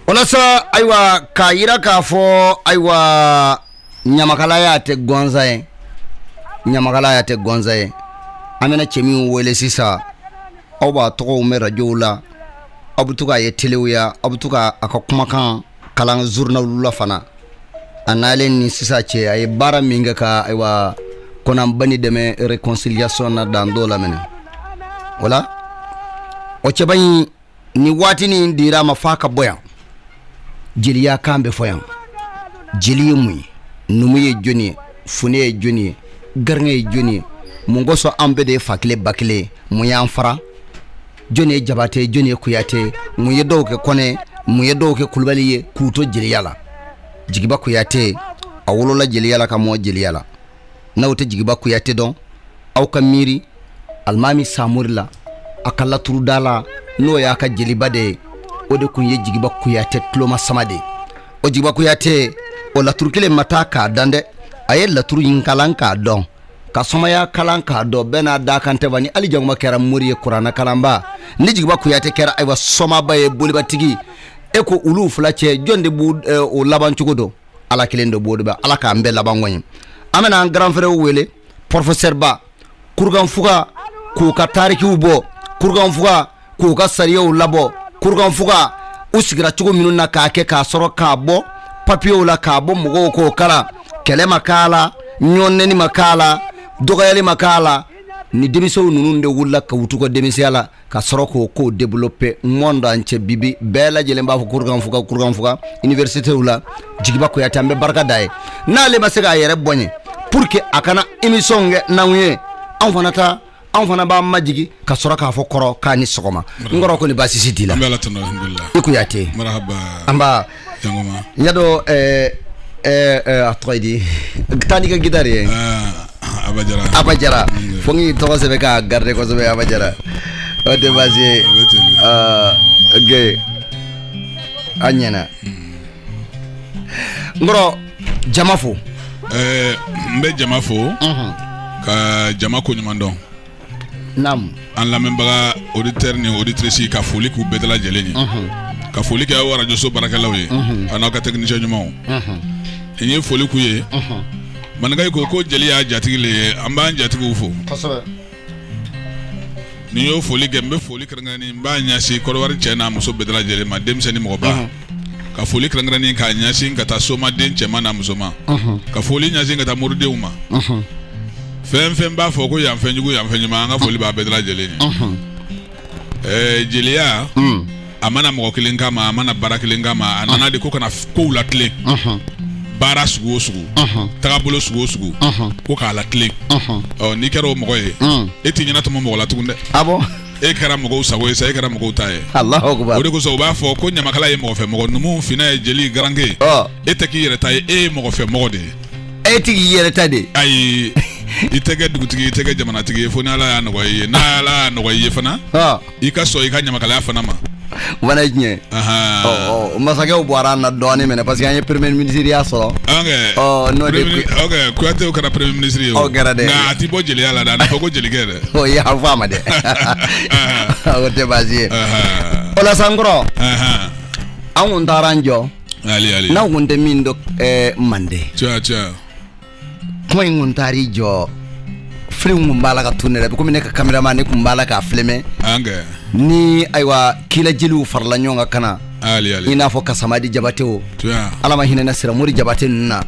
Olasa aywa kayira ka fo aywa nyamakala ya te gonza ye amena chemi wele sisa oba to me radio la abutuka ye telewiya abutuka akakumakan kalan journal la fana anale ni sisa che ay bara minga ka aywa konam bani deme réconciliation na dando la mena wala o chebani ni watini ndira mafaka boyan jeliya kambe foyan jeliye muy numuye joni fune joni garnge joni mungoso ambe de fakle bakle muyan fara joni jabate joni kuyate muye dowke kone muye dowke kulbaliye kuto jeliyala jigiba kuyate awolola jeliyala kamo jeliyala nawte jigiba kuyate don aw kamiri almami samurla akalla turudala no ya ka jelibade ode kunye jigiba kuyate tloma samade o jigiba kuyate o la turkile mataka dande aye la turu yinkalanka don ka somaya kalanka do bena da kante bani ali jangma kera muriye qur'ana kalamba ni jigiba kuyate kera aywa soma baye boliba tigi e ko ulu fulache jonde bu o laban cugodo ala kilendo boduba ala ka ambe laban woni amena grand frère wele professeur ba kurgan fuga ko ka tariki ubo kurgan fuga ko ka sariyo labo kurgan fuga usigira cugo minuna ka ke ka soro ka bo papio la ka bo mugo ko kala kele makala nyonne ni makala dogayali makala ni demiso nununde wulla ka wutuko demisiala ka soro ko développer monde entier bibi bela jele mba kurgan fuga université wula jigiba ko yatambe barka dai na le masega yere bonye pour que akana émission nge nanwe an fana ba majigi ka soro ka fo koro ka ni sogoma ngoro ko ni basisi dila ambela tan alhamdulillah ikuyate marhaba amba jangoma yado atoidi tani ka gitare abajara fongi to se be ka garde ko se be abajara o de basi ge anyana ngoro jamafo mbe jamafo ka jamako nyumando nam an lamembaga auditeur ni auditrice ka foli ku bedela jeleni ka foli ka wara joso barakalaw ye ana ka technicien nyumo ni foli ku ye man ngay ko jeli ya jatigile amba jatigu fo ni yo foli gembe foli krangani mba nyasi ko wari chena muso bedela jele ma demseni mo ba ka foli krangani ka nyasi ngata soma den chema na musoma ka foli nyasi ngata murde uma fem ba fo ko yam fenjugo yam fenjuma nga foli ba bedela jele ni jeli ya amana mo kilinga ma amana barakilinga ma anana de ko kana ko latle bara sugu tagabolo sugu ko ka la clé ni kero mo ye eti nyina to mo la tugunde abo e kara mo sago e sai kara mo taye Allahu akbar o de ko so ba fo ko nyama kala ye mo fe mo numu fina e jeli garange eteki yere taye e mo fe mo de etiki yere tade ay itege dugutigi itege jamana tigi fo na la ya no ye na la no ye fana ikaso ikanyama kala fana ma wana nye masake ubwara na doni mene parce que anye premier ministre ya so no de kwate o kana premier ministre yo na atibo jeli ala da na ko jeli gere ya fama de o te bazi ola sangro an daranjo ali na wonde mindo mande cha ko nguntari jo film mbala ka tunere ko mine ka cameraman ko mbala ka filme ni aywa kila jilu farla nyonga kana ali ina fo kasamadi jabateo alama hinena sira muri jabate nna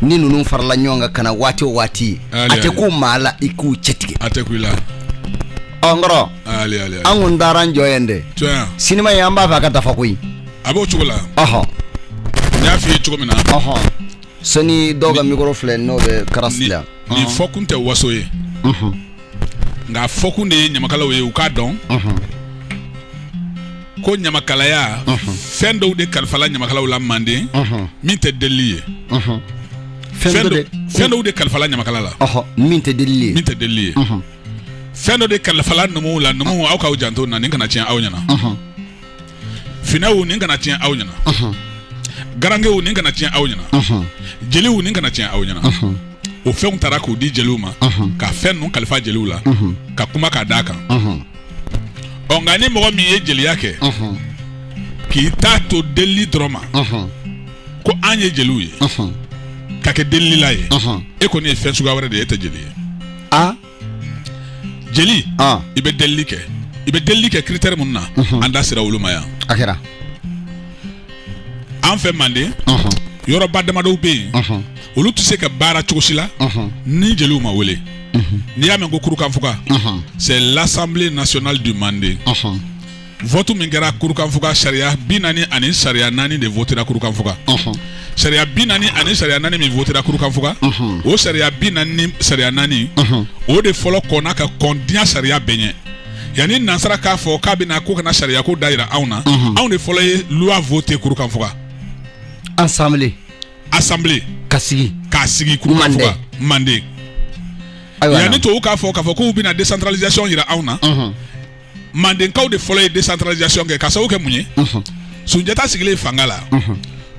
ni nunu farla nyonga kana wati ate ku mala iku chetike ate ku ila ngoro ali angun daran joyende sinima yamba fa ka dafa kuyi abo chugula ya fi chugumina sani doga micro fle no be karasla ni fokunte wasoye nga fokunde nyamakala we ukadon ko nyamakala ya fendo de kalfala nyamakala la mande minte deliye fendo de kalfala nyamakala la minte deliye fendo de kalfala numu la numu au ka ujanto na ninga na chen au nyana finawu ninga na chen au nyana garange u ninga na chen au nyana jeli u ninga na chen au nyana o fɛnw taara k'o di jeliw ma ka fɛn ninnu kalifa jeliw la ka kuma k'a d'a kan nka ni mɔgɔ min ye jeliya kɛ k'i t'a to delili dɔrɔn ma ko an ye jeliw ye ka kɛ delilila ye e kɔni ye fɛn suguya wɛrɛ de ye e tɛ jeli ye jeli i bɛ delili kɛ critère mun na an da sera olu ma yan a kɛra an fɛ Manden yɔrɔba damadɔw bɛ yen olu tɛ se ka baara cogo si la ni jeliw ma wele n'i y'a mɛn ko kurukanfuga c'est l'Assemblée nationale du Manden vote min kɛra kurukanfuga sariya 40 ani sariya 4 de votera kurukanfuga sariya 40 ani sariya 4 min votera kurukanfuga o sariya 40 ni sariya 4 o de fɔlɔ kɔnna ka kɔn diɲɛ sariya bɛɛ ɲɛ yanni nansara k'a fɔ k'a bɛna ko kana sariya ko da yira anw na anw de fɔlɔ ye loi voté kurukanfuga assemblée k'a sigi kurukanfuga Manden yanni tubabu k'a fɔ k'u bɛna décentralisation yira anw na Mandenkaw de fɔlɔ ye décentralisation kɛ ka sababu kɛ mun ye Sunjata sigilen fanga la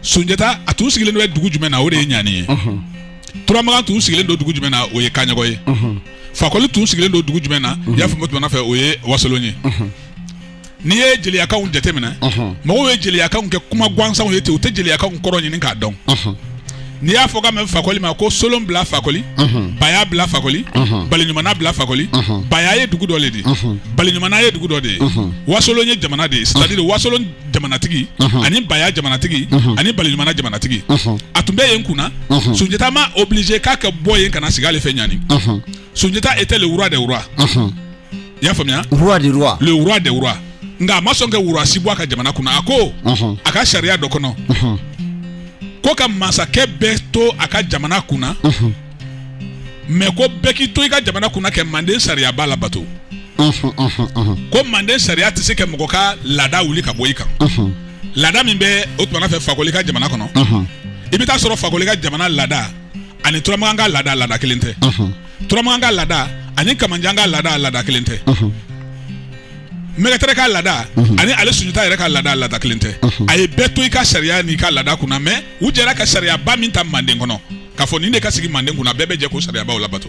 Sunjata a tun sigilen bɛ dugu jumɛn na o de ye Ɲani ye Turamagan tun sigilen don dugu jumɛn na o ye Kaɲɔgɔn ye Fakoli tun sigilen don dugu jumɛn na i y'a faamu tuma fɛ o ye Wasolon ye n'i ye jeliyakaw jateminɛ mɔgɔw ye jeliyakaw kɛ kuma gansanw ye ten u tɛ jeliyakaw kɔrɔ ɲini k'a dɔn n'i y'a fɔ ka mɛn Fakoli ma ko Solon bila Fakoli Baya bila Fakoli Baliɲumana bila Fakoli Baya ye dugu dɔ de ye Baliɲumana ye dugu dɔ de ye Wasolon ye jamana de ye c'est-à-dire Wasolon jamanatigi ani Baya jamanatigi ani Baliɲumana jamanatigi a tun bɛ yen kunna Sunjata ma obligé k'a ka bɔ yen kana sigi ale fɛ Ɲani Sunjata était le roi des rois i y'a faamuya le roi des rois nka a ma sɔn ka roi si bɔ a ka jamana kunna a ko a ka sariya dɔ kɔnɔ ko ka masakɛ bɛɛ to a ka jamana kunna mais ko bɛɛ k'i to i ka jamana kunna kɛ Manden sariya b'a la bato ko Manden sariya tɛ se ka mɔgɔ ka laada wuli ka bɔ i kan laada min bɛ o tuma fɛ Fakoli ka jamana kɔnɔ i bɛ taa sɔrɔ Fakoli ka jamana laada ani Turamagan ka laada kelen tɛ Turamagan ka laada ani Kamanjan ka laada kelen tɛ Mɛgɛtɛrɛ ka laada ani ale Sunjata yɛrɛ ka laada kelen tɛ a ye bɛɛ to i ka sariya n'i ka laada kunna mais u jɛra ka sariya ba min ta Manden kɔnɔ k'a fɔ nin de ka sigi Manden kunna bɛɛ bɛ jɛ ko sariya baw labato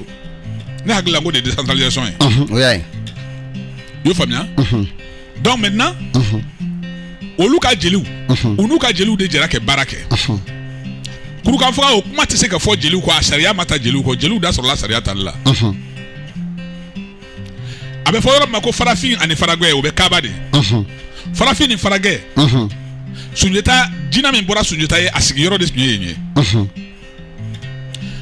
ne hakili la ko de décentralisation ye o y'a ye i y'o faamuya donc maintenant olu ka jeliw u n'u ka jeliw de jɛra ka baara kɛ kurukanfuga o kuma tɛ se ka fɔ jeliw kɔ a sariya ma ta jeliw kɔ jeliw da sɔrɔla sariya tali la a bɛ fɔ yɔrɔ min ma ko farafin ani faragɛ o bɛ Kaaba de farafin ni faragɛ Sunjata jinɛ min bɔra Sunjata ye a sigiyɔrɔ de tun ye yen ye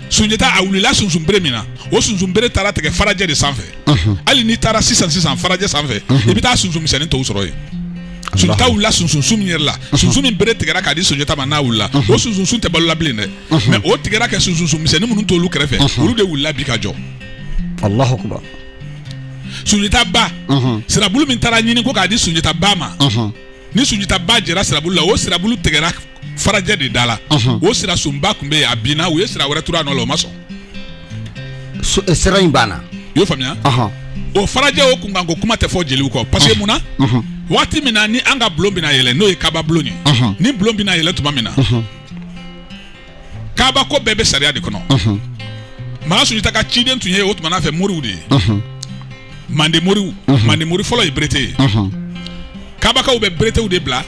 Sunjata a wulila sunsunbere min na o sunsunbere taara tigɛ farajɛ de sanfɛ hali n'i taara sisan farajɛ sanfɛ i bɛ taa sunsunmisɛnnin tɔw sɔrɔ yen Sunjata wulila sunsun min yɛrɛ la sunsun min bere tigɛra k'a di Sunjata ma n'a wulila o sunsun tɛ balola bilen dɛ mais o tigɛra kɛ sunsunmisɛnnin minnu t'olu kɛrɛfɛ olu de wulila bi ka jɔ Allahu Akbar Sunjata ba sirabulu min taara ɲini ko k'a di Sunjata ba ma ni Sunjata ba jɛra sirabulu la o sirabulu tigɛra farajɛ de da la o sira sunba tun bɛ yen a binna u ye sira wɛrɛ turu a nɔ la o ma sɔn sira in banna i y'o faamuya o farajɛ o kunkanko kuma tɛ fɔ jeliw kɔ parce que mun na waati min na ni an ka bulon bɛna yɛlɛ n'o ye Kaaba bulon ye ni bulon bɛna yɛlɛ tuma min na Kaaba ko bɛɛ bɛ sariya de kɔnɔ Makan Sunjata ka ciden tun ye o tuma fɛ Moriw de ye Manden Mori fɔlɔ ye Berete ye Kabakaw bɛ Beretew de bila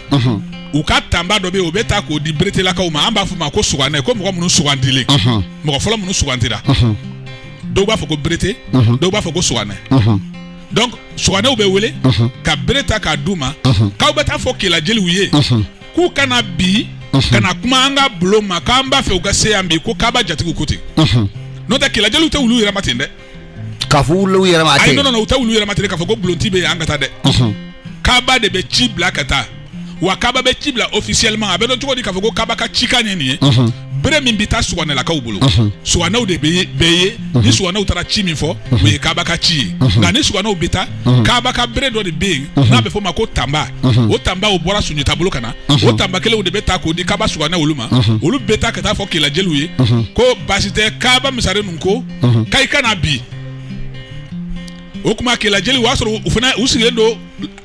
u ka tanba dɔ bɛ yen o bɛ taa k'o di Beretelakaw ma an b'a fɔ ma ko suganɛ ko mɔgɔ minnu sugandilen mɔgɔ fɔlɔ minnu sugandira dɔw b'a fɔ ko Berete dɔw b'a fɔ ko suganɛ donc suganɛw bɛ wele ka bere ta k'a d'u ma k'aw bɛ taa fɔ kɛlɛ jeliw ye k'u kana bi kana kuma an ka bulon ma k'an b'a fɛ u ka se yan bi ko Kaaba jatigiw ko ten n'o tɛ kɛlɛ jeliw tɛ wulu yɛrɛ ma ten dɛ k'a fɔ wulu yɛrɛ ma ten ayi non u tɛ wulu yɛrɛ ma ten k'a fɔ ko bulonti bɛ yen an ka taa dɛ Kaaba de bɛ ci bila ka taa wa Kaaba bɛ ci bila officiellement a bɛ dɔn cogo di k'a fɔ ko Kaaba ka cikan ye nin ye bere min bɛ taa suganɛlakaw bolo suganɛw de bɛ ye ni suganɛw taara ci min fɔ o ye Kaaba ka ci ye nka ni suganɛw bɛ taa Kaaba ka bere dɔ de bɛ yen n'a bɛ fɔ o ma ko tanba o tanba o bɔra Sunjata bolo ka na o tanba kelenw de bɛ taa k'o di Kaaba suganɛ olu ma olu bɛ taa ka taa fɔ kɛlɛ jeliw ye ko baasi tɛ Kaaba misare ninnu ko k'a kana bi o kuma kɛlɛ jeliw o y'a sɔrɔ u fana u sigilen don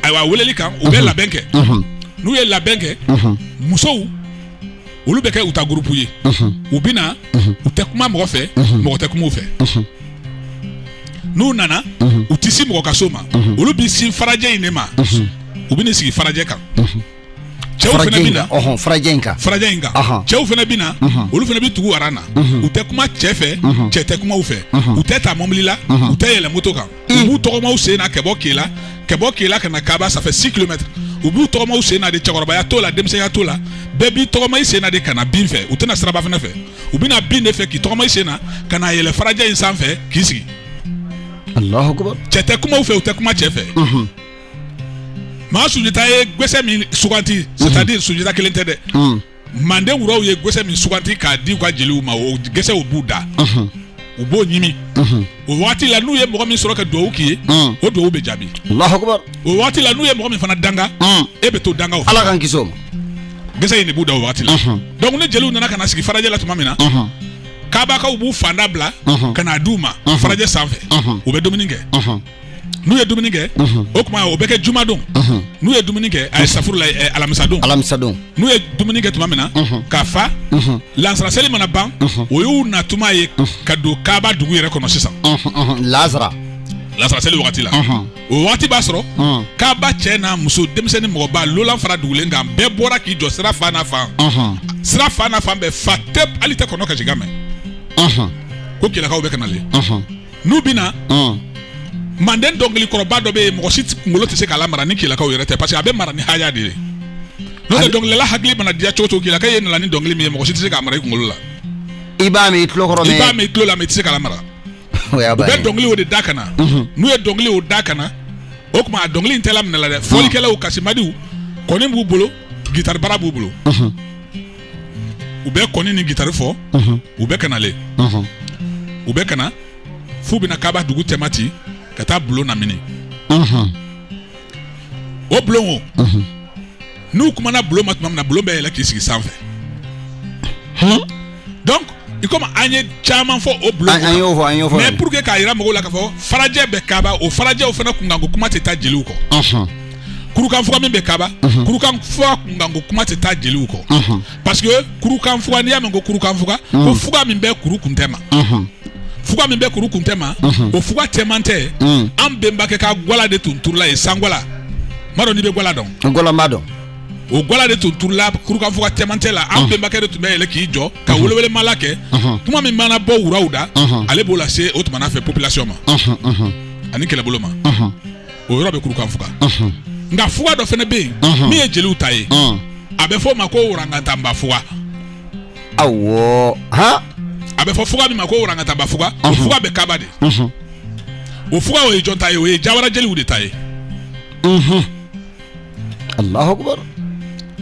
ayiwa weleli kan u bɛ labɛn kɛ n'u ye labɛn kɛ musow olu bɛ kɛ u ta groupe ye u bina u tɛ kuma mɔgɔ fɛ mɔgɔ tɛ kuma u fɛ n'u nana u tɛ si mɔgɔ ka so ma olu bi si farajɛ in de ma u bɛ sigi farajɛ kan cɛw fana bina farajɛ in kan cɛw fana bina olu fana bi tugu aran na u tɛ kuma cɛ fɛ cɛ tɛ kuma u fɛ u tɛ taa mobili la u tɛ yɛlɛ moto kan u b'u tɔgɔmaw sen na ka bɔ Kela ka na Kaba ça fait 6 km u b'u tɔgɔmaw sen na de cɛkɔrɔbaya t'o la denmisɛnya t'o la bɛɛ b'i tɔgɔma i sen na de ka na bin fɛ u tɛna siraba fana fɛ u bɛna bin de fɛ k'i tɔgɔma i sen na ka na yɛlɛ farajɛ in sanfɛ k'i sigi Allahu akbar cɛ tɛ kuma u fɛ u tɛ kuma cɛ fɛ maa Sunjata ye gɛsɛ min suganti c'est-à-dire Sunjata kelen tɛ dɛ Manden wuraw ye gɛsɛ min suganti k'a di u ka jeliw ma o gɛsɛ u b'u da u b'o ɲimi o waati la n'u ye mɔgɔ min sɔrɔ ka duwawu k'i ye o duwawu bɛ jaabi Allahu akbar o waati la n'u ye mɔgɔ min fana danga e bɛ to danga o Ala k'an kisi o ma gɛsɛ in de b'u da o waati la donc ni jeliw nana ka na sigi farajɛ la tuma min na Kabakaw b'u fanda bila ka na d'u ma farajɛ sanfɛ u bɛ dumuni kɛ n'u ye dumuni kɛ o tuma o bɛ kɛ jumadon n'u ye dumuni kɛ a ye safurula alamisadon n'u ye dumuni kɛ tuma min na k'a fa lansaraseli mana ban o y'u na tuma ye ka don Kaba dugu yɛrɛ kɔnɔ sisan lansaraseli wagati la o waati b'a sɔrɔ Kaba cɛ n'a muso denmisɛnnin mɔgɔba lolan fara dugulen kan bɛɛ bɔra k'i jɔ sira fan n'a fan bɛɛ fa tɛ hali tɛ kɔnɔ ka siga mɛn ko Kelakaw bɛ ka nalen n'u bina Manden dɔnkili kɔrɔba dɔ bɛ yen mɔgɔ si kunkolo tɛ se k'a lamara ni Kelakaw yɛrɛ tɛ parce que a bɛ mara ni haya de ye n'o tɛ dɔnkilidala hakili mana diya cogo o cogo Kelaka ye nana ni dɔnkili min ye mɔgɔ si tɛ se k'a mara i kunkolo la i b'a mɛn i tulo kɔrɔ i b'a mɛn i tulo la mais i tɛ se k'a lamara u bɛ dɔnkili o de da ka na n'u ye dɔnkili o da ka na o tuma a dɔnkili in tɛ laminɛ la dɛ fɔlikɛlaw kasimadiw kɔni b'u bolo gitari bara b'u bolo u bɛ kɔni ni gitari fɔ u bɛ kanalen u bɛ kana f'u bɛna Kaba dugu cɛmati ka taa bulon na mini o bulon o n'u kumana bulon ma tuma min na bulon bɛ yɛlɛ k'i sigi sanfɛ donc i komi an ye caman fɔ o bulon an y'o fɔ mais pour que k'a yira mɔgɔw la k'a fɔ farajɛ bɛ Kaba o farajɛw fana kunkanko kuma tɛ taa jeliw kɔ kurukanfuga min bɛ Kaba kurukanfuga kunkanko kuma tɛ taa jeliw kɔ parce que kurukanfuga n'i y'a mɛn ko kurukanfuga ko fuga min bɛ kuru kuntɛ ma fuga min bɛ kuru kuntɛ ma o fuga cɛman tɛ an bɛnbakɛ ka gwala de tun turula yen sangwala m'a dɔn n'i bɛ gwala dɔn gwala m'a dɔn o gwala de tun turula kurukanfuga cɛman tɛ la an bɛnbakɛ de tun bɛ yɛlɛ k'i jɔ ka welewele mala kɛ kuma min mana bɔ wuraw da ale b'o lase o tuma fɛ population ma ani kɛlɛbolo ma o yɔrɔ bɛ kurukanfuga nka fuga dɔ fana bɛ yen min ye jeliw ta ye a bɛ fɔ o ma ko warangatanba fuga awɔ a bɛ fɔ fuga min ma ko warangatanba fuga o fuga bɛ Kaba de o fuga o ye jɔn ta ye o ye Jawara jeliw de ta ye Allahu akbar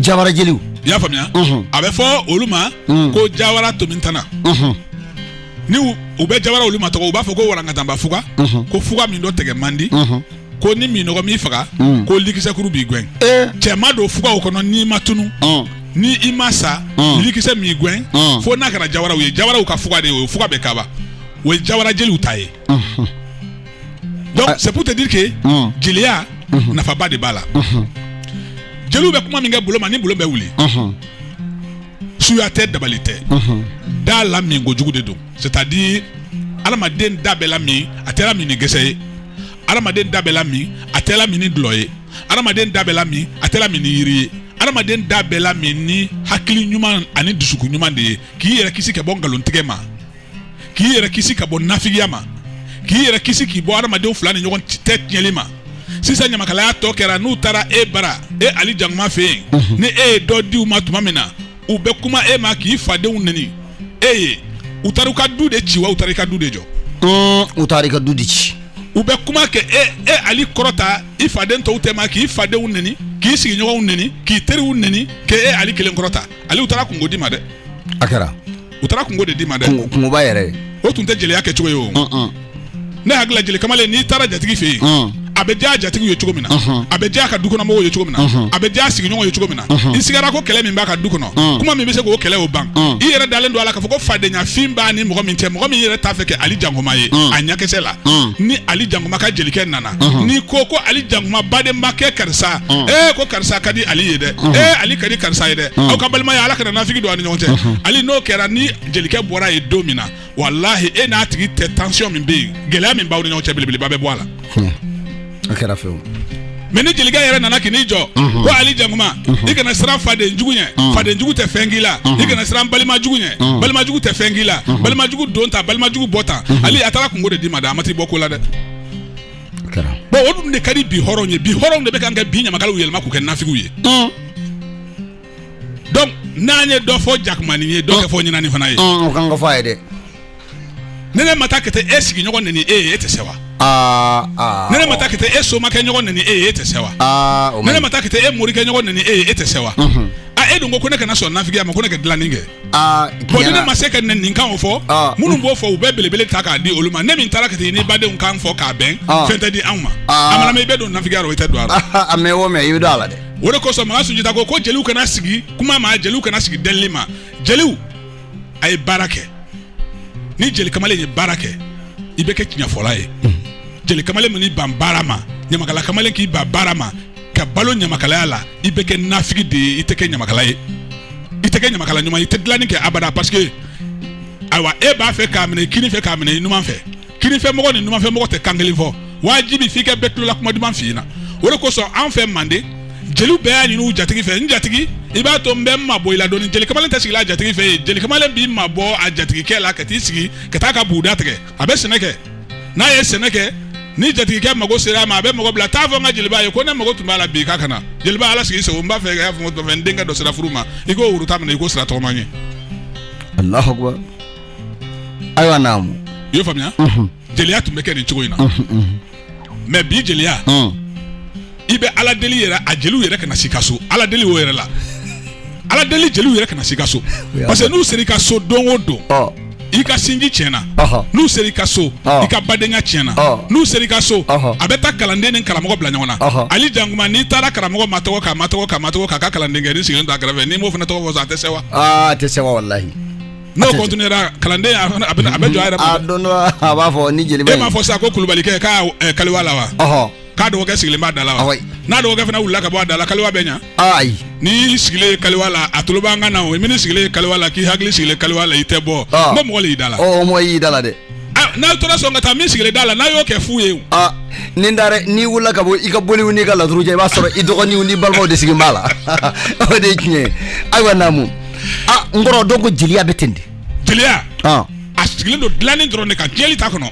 Jawara jeliw i y'a faamuya a bɛ fɔ olu ma ko Jawara tomintana ni u bɛ Jawara olu ma tɔgɔ u b'a fɔ ko warangatanba fuga ko fuga min dɔ tigɛ man di ko ni minɔgɔ min faga ko likisɛkuru b'i gɛn cɛ ma don fuga o kɔnɔ n'i ma tunu ni i ma sa likisɛ min gɛn fo n'a kɛra Jawaraw ye Jawaraw ka fuga de ye o fuga bɛ Kaba o ye Jawara jeliw ta ye donc c'est pour te dire que jeliya nafaba de b'a la jeliw bɛ kuma min kɛ bolo ma ni bolo bɛ wuli suya tɛ dabali tɛ da la min kojugu de don c'est-à-dire adamaden da bɛ la min a tɛ la min ni gɛsɛ ye adamaden da bɛ la min a tɛ la min ni dulɔ ye adamaden da bɛ la min a tɛ la min ni yiri ye adamaden da bɛɛ la min ni hakili ɲuman ani dusukun ɲuman de ye k'i yɛrɛ kisi ka bɔ nkalontigɛ ma k'i yɛrɛ kisi ka bɔ nafigiya ma k'i yɛrɛ kisi k'i bɔ adamadenw fila ni ɲɔgɔn tɛ tiɲɛli ma sisan ɲamakalaya tɔ kɛra n'u taara e bara e Ali Jakuma fɛ yen ni e ye dɔ di u ma tuma min na u bɛ kuma e ma k'i fadenw neni e ye u taara u ka du de ci wa u taara i ka du de jɔ u taara i ka du de ci u bɛ kuma kɛ e Ali kɔrɔta i faden tɔw tɛ ma k'i fadenw neni k'i sigiɲɔgɔnw neni k'i teriw neni k'e Ali kelen kɔrɔta Ali u taara kungo di ma dɛ a kɛra u taara kungo de di ma dɛ kungoba yɛrɛ o tun tɛ jeliya kɛ cogo ye o ne hakili la jeli kamalen n'i taara jatigi fɛ yen a bɛ diya jatigi ye cogo min na a bɛ diya ka du kɔnɔ mɔgɔw ye cogo min na a bɛ diya sigiɲɔgɔnw ye cogo min na i sigara ko kɛlɛ min b'a ka du kɔnɔ kuma min bɛ se k'o kɛlɛ o ban i yɛrɛ dalen don a la k'a fɔ ko fadenya-fin b'a ni mɔgɔ min cɛ mɔgɔ min yɛrɛ t'a fɛ kɛ Ali Jankuma ye a ɲɛkisɛ la ni Ali Jankuma ka jelikɛ nana ni ko Ali Jankuma badenba kɛ karisa ko karisa ka di Ali ye dɛ Ali ka di karisa ye dɛ aw ka balimaya Ala kana nafigi don a ni ɲɔgɔn cɛ Ali n'o kɛra ni jelikɛ bɔra ye don min na wallahi e n'a tigi tɛ tension min bɛ yen gɛlɛya min b'aw ni ɲɔgɔn cɛ belebeleba bɛ bɔ a la a kɛra fewu mais ni jelikɛ yɛrɛ nana k'i jɔ ko Ali Jankuma i kana siran fadenjugu ɲɛ fadenjugu tɛ fɛn k'i la i kana siran balimajugu ɲɛ balimajugu tɛ fɛn k'i la balimajugu don ta balimajugu bɔ ta Ali a taara kungo de d'i ma dɛ a ma t'i bɔ ko la dɛ bon o dun de ka di bi hɔrɔnw ye bi hɔrɔnw de bɛ kan kɛ bi ɲamakalaw yɛlɛma k'u kɛ nafigiw ye donc n'an ye dɔ fɔ Jakumani ye dɔ kɛ fɔ ɲinani fana ye o kan ka fɔ a ye dɛ ne ne ma taa ka taa e sigiɲɔgɔn neni e ye e tɛ se wa ne ne ma taa ka taa e somakɛ ɲɔgɔn neni e ye e tɛ se wa ne ne ma taa ka taa e morikɛ ɲɔgɔn neni e ye e tɛ se wa e dun ko ne kana sɔn nafigiya ma ko ne ka dilanni kɛ bon ni ne ma se ka ninkanw fɔ minnu b'o fɔ u bɛɛ belebele ta k'a di olu ma ne min taara ka taa ni badenw kan fɔ k'a bɛn fɛn tɛ di anw ma a mana mɛ i bɛ don nafigiya o i tɛ don a la a mɛ o mɛ i bɛ don a la dɛ o de kosɔn Makan Sunjata ko jeliw kana sigi kuma ma jeliw kana sigi delili ma jeliw a ye baara kɛ ni jeli kamalen ye baara kɛ i bɛ kɛ tiɲɛfɔla ye jeli kamalen min ban baara ma ɲamakala kamalen k'i ban baara ma ka balo ɲamakalaya la i bɛ kɛ nafigi de ye i tɛ kɛ ɲamakala ye i tɛ kɛ ɲamakala ɲuman i tɛ dilanni kɛ abada parce que ayiwa e b'a fɛ k'a minɛ kini fɛ k'a minɛ i numan fɛ kini fɛ mɔgɔ ni numan fɛ mɔgɔ tɛ kan kelen fɔ wajibi f'i ka bɛɛ tulola kuma duman f'i ɲɛna o de kosɔn anw fɛ Manden jeliw bɛɛ y'a ɲini u jatigi fɛ n jatigi i b'a to n bɛ n mabɔ i la dɔɔni jeli kamalen tɛ sigi a jatigi fɛ yen jeli kamalen b'i mabɔ a jatigikɛ la ka t'i sigi ka taa ka buguda tigɛ a bɛ sɛnɛ kɛ n'a ye sɛnɛ kɛ ni jatigikɛ mago sera a ma a bɛ mago bila t'a fɔ n ka jeliba ye ko ne mago tun b'a la bi k'a kana jeliba Ala sigi sago n b'a fɛ k'a fɔ n denkɛ dɔ sera furu ma i k'o wuru ta minɛ i k'o sira tɔgɔma n ye Allahu Akbar ayiwa naamu i y'o faamuya jeliya tun bɛ kɛ nin cogo in na mais bi jeliya i bɛ Ala deli yɛrɛ a jeliw yɛrɛ kana si ka so Ala deli o yɛrɛ la Ala deli jeliw yɛrɛ kana si ka so parce que n'u sera i ka so don o don i ka sinji tiɲɛna n'u sera i ka so i ka badenya tiɲɛna n'u sera i ka so a bɛ taa kalanden ni karamɔgɔ bila ɲɔgɔn na Ali Jankuma n'i taara karamɔgɔ ma tɔgɔ k'a ka kalanden kɛ ni sigilen to a kɛrɛfɛ n'i m'o fana tɔgɔ fɔ a tɛ se wa a tɛ se wa wallahi n'o continuera kalanden a bɛ jɔ a yɛrɛ ma a don dɔ a b'a fɔ ni jeliba e m'a fɔ sa ko Kulubalikɛ k'a kaliwa la wa k'a dɔgɔkɛ sigilen b'a da la wa n'a dɔgɔkɛ fana wulila ka bɔ a da la kaliwa bɛ ɲa ayi n'i sigilen kaliwa la a tulo b'an kan na o min sigilen kaliwa la k'i hakili sigilen kaliwa la i tɛ bɔ n ko mɔgɔ y'i da la mɔgɔ y'i da la dɛ n'a tora sɔn ka taa min sigilen da la n'a y'o kɛ fu ye nin dare n'i wulila ka bɔ i ka boliw n'i ka laturu cɛ i b'a sɔrɔ i dɔgɔninw n'i balimaw de sigin b'a la o de ye tiɲɛ ye ayiwa naamu n kɔrɔ dɔn ko jeliya bɛ ten de jeliya a sigilen don dilanni dɔrɔn de kan jeli t'a kɔnɔ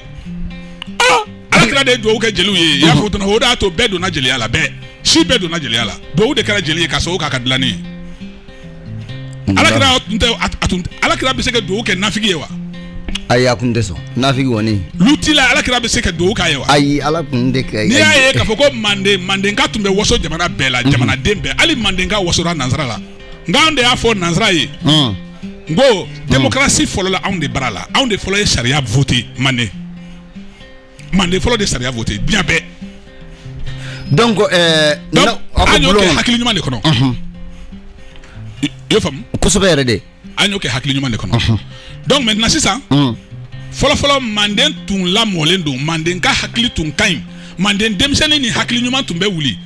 Alakira de ye duwawu kɛ jeliw ye i y'a fɔ o de y'a to bɛɛ donna jeliya la bɛɛ si bɛɛ donna jeliya la duwawu de kɛra jeli ye ka sababu k'a ka dilanni ye Alakira bɛ se ka duwawu kɛ nafigi ye wa ayi a kun tɛ sɔn nafigi kɔni luti la Alakira bɛ se ka duwawu k'a ye wa ayi Ala kun tɛ kɛ n'i y'a ye k'a fɔ ko Mandenka tun bɛ waso jamana bɛɛ la jamanaden bɛɛ hali Mandenka wasora nansara la nka anw de y'a fɔ nansara ye n ko démocratie fɔlɔ la anw de bara la anw de fɔlɔ ye sariya voté Manden fɔlɔ de sariya voté diɲɛ bɛɛ donc an y'o kɛ hakili ɲuman de kɔnɔ i y'o faamu kosɛbɛ yɛrɛ de an y'o kɛ hakili ɲuman de kɔnɔ donc maintenant sisan fɔlɔfɔlɔ Manden tun lamɔlen don Manden ka hakili tun ka ɲi Manden denmisɛnnin ni hakili ɲuman tun bɛ wuli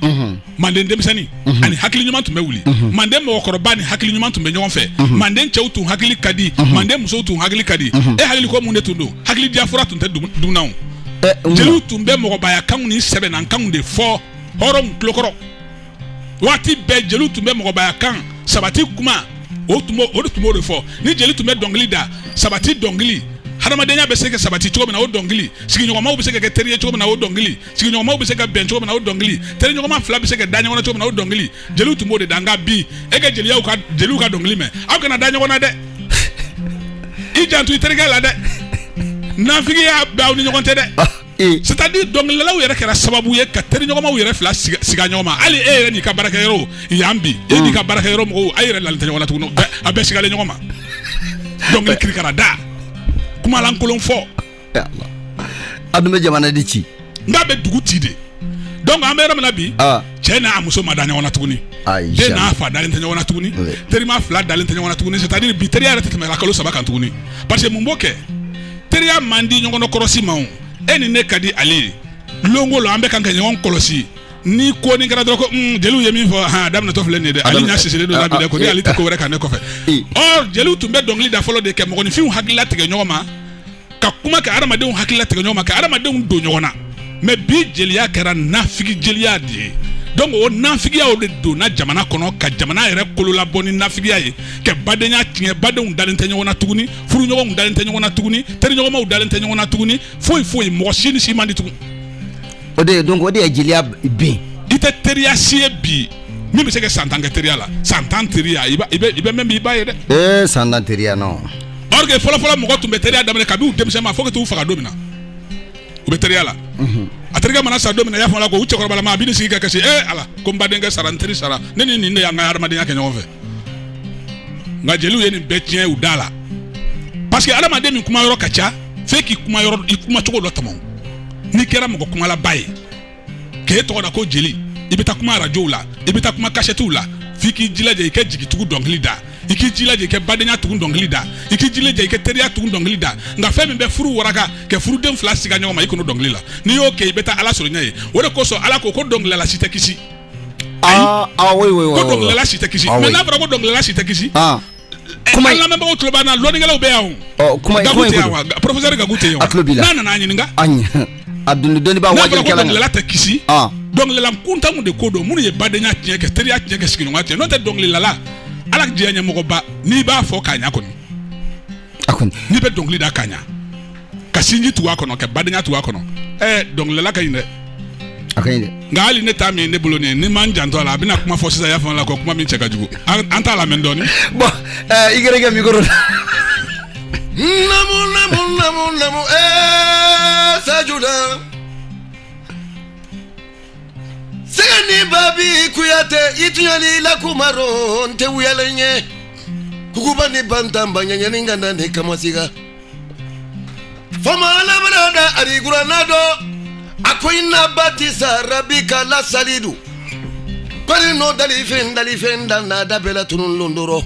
Manden denmisɛnnin ani hakili ɲuman tun bɛ wuli Manden mɔgɔkɔrɔba ni hakili ɲuman tun bɛ ɲɔgɔn fɛ Manden cɛw tun hakili ka di Manden musow tun hakili ka di e hakili ko mun de tun don hakili diya-fura tun tɛ dunnaw jeliw tun bɛ mɔgɔbayakanw ni sɛbɛnnakanw de fɔ hɔrɔnw tulokɔrɔ waati bɛɛ jeliw tun bɛ mɔgɔbayakan sabati kuma o de tun b'o de fɔ ni jeli tun bɛ dɔnkili da sabati dɔnkili hadamadenya bɛ se ka sabati cogo min na o dɔnkili sigiɲɔgɔnmaw bɛ se ka kɛ teri ye cogo min na o dɔnkili sigiɲɔgɔnmaw bɛ se ka bɛn cogo min na o dɔnkili teriɲɔgɔnma fila bɛ se ka da ɲɔgɔn na cogo min na o dɔnkili jeliw tun b'o de da nka bi e ka jeliw ka dɔnkili mɛn aw kana da ɲɔgɔn na dɛ i janto i terikɛ la dɛ nafigiya bɛ aw ni ɲɔgɔn tɛ dɛ c'est-à-dire dɔnkilidalaw yɛrɛ kɛra sababu ye ka teriɲɔgɔnmaw yɛrɛ fila siga ɲɔgɔn ma hali e yɛrɛ n'i ka baarakɛyɔrɔ yan bi e n'i ka baarakɛyɔrɔ mɔgɔw a yɛrɛ lalen tɛ ɲɔgɔn na tuguni a bɛɛ sigalen ɲɔgɔn ma dɔnkili kirikara da kumalankolon fɔ a dun bɛ jamana de ci n'a bɛ dugu ci de donc an bɛ yɔrɔ min na bi cɛ n'a muso ma da ɲɔgɔn na tuguni den n'a fa dalen tɛ ɲɔgɔn na tuguni terima fila dalen tɛ ɲɔgɔn na tuguni c'est-à-dire bi teriya yɛrɛ tɛ tɛmɛ kalo 3 kan tuguni parce que mun b'o kɛ teriya man di ɲɔgɔn kɔrɔsi ma o e ni ne ka di ale ye longo lo an bɛ kan ka ɲɔgɔn kɔlɔsi ni ko ni kɛra dɔrɔn ko jeliw ye min fɔ daminɛtɔ filɛ nin ye dɛ ale ɲa sisilen don labɛn ko ni ale tɛ ko wɛrɛ kan ne kɔfɛ jeliw tun bɛ dɔnkili da fɔlɔ de kɛ mɔgɔninfinw hakilila tigɛ ɲɔgɔn ma ka kuma kɛ adamadenw hakilila tigɛ ɲɔgɔn ma ka adamadenw don ɲɔgɔn na mais bi jeliya kɛra nafigi jeliya de ye donc o nafigiya o de donna jamana kɔnɔ ka jamana yɛrɛ kolo labɔ ni nafigiya ye ka badenya tiɲɛ badenw dalen tɛ ɲɔgɔn na tuguni furuɲɔgɔnw dalen tɛ ɲɔgɔn na tuguni teriɲɔgɔnmaw dalen tɛ ɲɔgɔn na tuguni foyi mɔgɔ si ni si man di tugun o de ye jeliya bin i tɛ teriya si ye bi min bɛ se ka san 10 kɛ teriya la san 10 teriya i bɛ mɛn bi i b'a ye dɛ san 10 teriya non or que fɔlɔ mɔgɔ tun bɛ teriya daminɛ kabini u denmisɛn ma fo ka t'u faga don min na u bɛ teriya la a terikɛ mana sa don min na i y'a fɔ la ko u cɛkɔrɔba ma a bɛ ni sigi ka kasi ala ko n badenkɛ sara n teri sara ne ni nin de y'an ka hadamadenya kɛ ɲɔgɔn fɛ nka jeliw ye nin bɛɛ tiɲɛ u da la parce que adamaden min kuma yɔrɔ ka ca f'e k'i kuma cogo dɔ tɔmɔ n'i kɛra mɔgɔ kumalaba ye k'e tɔgɔ da ko jeli i bɛ taa kuma arajow la i bɛ taa kuma kasɛtiw la f'i k'i jilaja i kɛ jigitugu dɔnkili da i k'i jilaja i kɛ badenya tugun dɔnkili da i k'i jilaja i kɛ teriya tugun dɔnkili da nka fɛn min bɛ furu waraka ka furuden 2 siga ɲɔgɔn ma i k'o dɔnkili la n'i y'o kɛ i bɛ taa ala sɔrɔ ɲɛ ye o de kosɔn ala ko dɔnkilila si tɛ kisi oui ko dɔnkilila si tɛ kisi mais n'a fɔra ko dɔnkilila si tɛ kisi kuma lamɛnbagaw tulo b'an na lɔnnikɛlaw bɛ yan o Gabu tɛ yan wa professeur Gabu tɛ yan wa n'a nana a ɲininka a dɔnni b'a wajibi kɛla dɔnkilila tɛ kisi dɔnkilila kuntanw de ko don minnu ye badenya tiɲɛ kɛ teriya tiɲɛ kɛ sigiɲɔgɔnya tiɲɛ n'o tɛ dɔnkililala ala diɲɛ ɲɛmɔgɔba n'i b'a fɔ k'a ɲa kɔni n'i bɛ dɔnkili da k'a ɲa ka sinji tugu a kɔnɔ ka badenya tugu a kɔnɔ dɔnkilila ka ɲi dɛ a ka ɲi dɛ nka hali ne ta min ne bolo nin ni m'an janto a la a bɛna kuma fɔ sisan y'a fɔ la ko kuma min cɛ ka jugu an t'a lamɛn dɔɔni bon i gɛrɛ kɛ micro la namu sajuda Seni babi kuyate itunyali la kumaro nte uyalenye Kukubani bantamba nyanyani nganda ne kamasiga Fama ala barada arigura nado Akoina batisa rabika la salidu Kwari no dalifen dana dabela tunun londoro